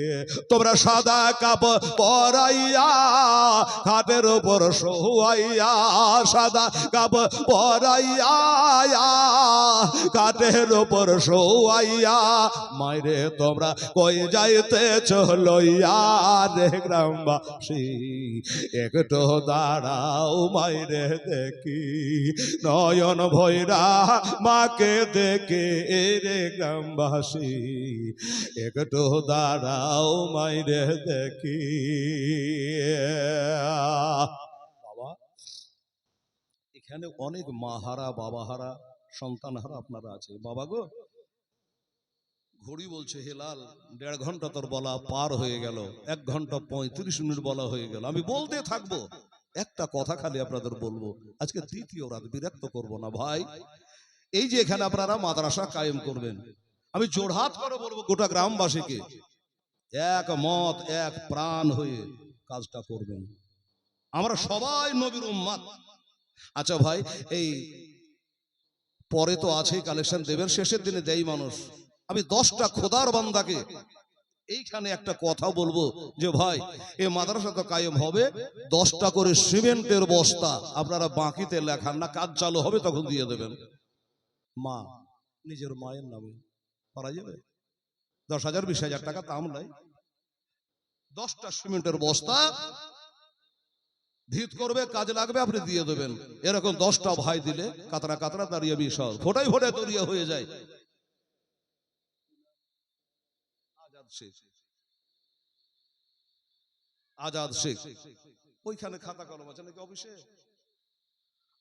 তোমরা সাদা কাপড় পরাইয়া খাটের উপর শোয়াইয়া, সাদা কাপড় পরাইয়া খাটের উপর শোয়াইয়া, মাইরে তোমরা কই যাইতেছ লইয়া রে গ্রামবাসী, একটু দাঁড়াও মাইরে দেখি, নয়ন ভৈরা মাকে দেখে রে গ্রামবাসী, একটু দাঁড়াও মাইরে দেখি। বাবা, এখানে অনেক মাহারা বাবাহারা সন্তানহারা আপনারা আছে। বাবা গো, ঘড়ি বলছে হেলাল 1.5 ঘন্টা তোর বলা পার হয়ে গেল, 1 ঘন্টা 35 মিনিট বলা হয়ে গেল। আমি বলতে থাকবো, একটা কথা খালি আপনাদের বলবো, আজকে দ্বিতীয় রাত, বিরক্ত করব না ভাই। এই যে এখানে আপনারা মাদ্রাসা কায়েম করবেন, আমি জোড়হাত করে বলবো গোটা গ্রামবাসীকে এক মত এক প্রাণ হয়ে কাজটা করবেন। আমরা সবাই নবীর উম্মত। আচ্ছা ভাই, এই পরে তো আছেই কালেকশন দেবেন, শেষের দিনে দেই মানুষ। আমি 10টা খোদার বান্দাকে এইখানে একটা কথা বলবো যে ভাই, এই মাদ্রাসা তো কায়েম হবে, 10টা করে সিমেন্টের বস্তা আপনারা বাকিতে লেখান না, কাজ চালু হবে তখন দিয়ে দেবেন। মা, নিজের মায়ের নামে পারা যাবে? 10,000 20,000 টাকা দাম নাই, 10টা সিমেন্টের বস্তা ভিত করবে, কাজে লাগবে, আপনি দিয়ে দেবেন। এরকম 10টা ভাই দিলে কাতরা কাতরা দাঁড়িয়ে বিশাল ফোটাই ফোটাই তৈরি হয়ে যায়। আজাদ শেখ, ওইখানে খাতা কলম আছে নাকি অফিসে?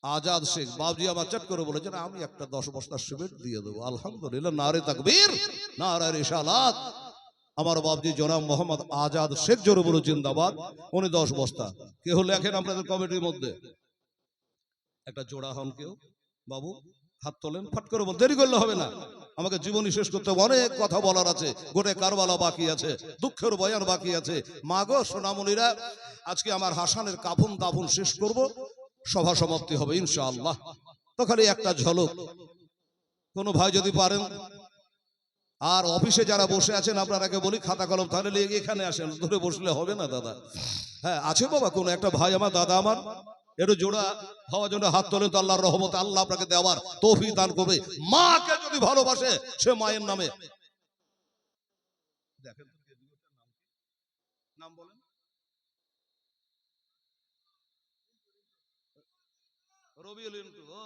আজাদ শেখ বাবজি আমার চট করে বলেছেন আমি একটা 10 বস্তা সিমেন্ট দিয়ে দেবো। আলহামদুলিল্লাহ, নারে তাকবীর, নারে রিসালাত। আমার বাবজি জনাব মোহাম্মদ আজাদ শেখ জোরে বলো জিন্দাবাদ। উনি 10 বস্তা। কেউ লেখেন আপনাদের কমিটির মধ্যে একটা জোড়া হন কেউ? বাবু হাত তোলেন, ফট করে বল, দেরি করলে হবে না, আমাকে জীবনী শেষ করতে অনেক কথা বলার আছে, গোটে কারবালা বাকি আছে, দুঃখের বয়ান বাকি আছে। মা গো সোনামণিরা, আজকে আমার হাসানের কাফন দাফন শেষ করব, সভা সমাপ্তি হবে ইনশাআল্লাহ। তো খালি একটা ঝলক, কোনো ভাই যদি পারেন, আর অফিসে যারা বসে আছেন আপনারাকে বলি খাতা কলম তাহলে এখানে আসেন, ধরে বসলে হবে না দাদা। হ্যাঁ আছে বাবা, কোনো একটা ভাই আমার, দাদা আমার, একটু জোড়া হওয়ার জন্য হাত তোলেন তো আল্লাহর রহমতে আল্লাহ আপনাকে দেওয়ার তৌফিক দান করবে। মাকে যদি ভালোবাসে সে মায়ের নামে দেখেন নাম বলেন রবিউল রিন্টু। ও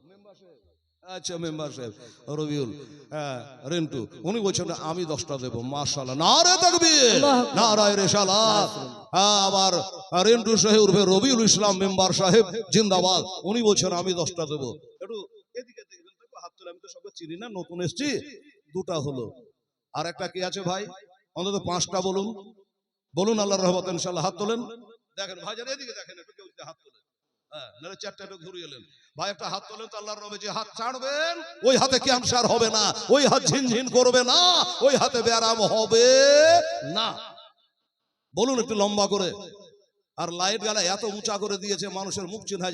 মেম্বার সাহেব, আচ্ছা মেম্বার সাহেব রবিউল রিন্টু, উনি বলছেন আমি 10টা দেবো। মাশাআল্লাহ, নারে তাকবীর, নারায়ে রিসালাত। আবার রিন্টু সাহেব উর্ফে রবিউল ইসলাম মেম্বার সাহেব জিন্দাবাদ, উনি বলছেন আমি 10টা দেবো। একটু এদিকে দেখবেন তো, হাত তুলে, আমি তো সবাই চিনি না, নতুন এসেছি। 2টা হলো, আর একটা কি আছে ভাই? অন্তত 5টা বলুন, বলুন আল্লাহর রহমতে ইনশাআল্লাহ। হাত তোলেন, দেখেন ভাইজান এদিকে দেখেন, একটু কেউ হাত তোলেন। হ্যাঁ, নাহলে 4টা একটু ঘুরিয়ে এলেন। ভাই একটা হাত তোলেন তো আল্লাহর রবে, যে হাত ছাড়বেন ওই হাতে ক্যান্সার হবে না, ওই হাত ঝিনঝিন করবে না, ওই হাতে ব্যারাম হবে না। বলুন একটু লম্বা করে। আর লাইট গালা এত উঁচা করে দিয়েছে মানুষের মুখ চিন্তা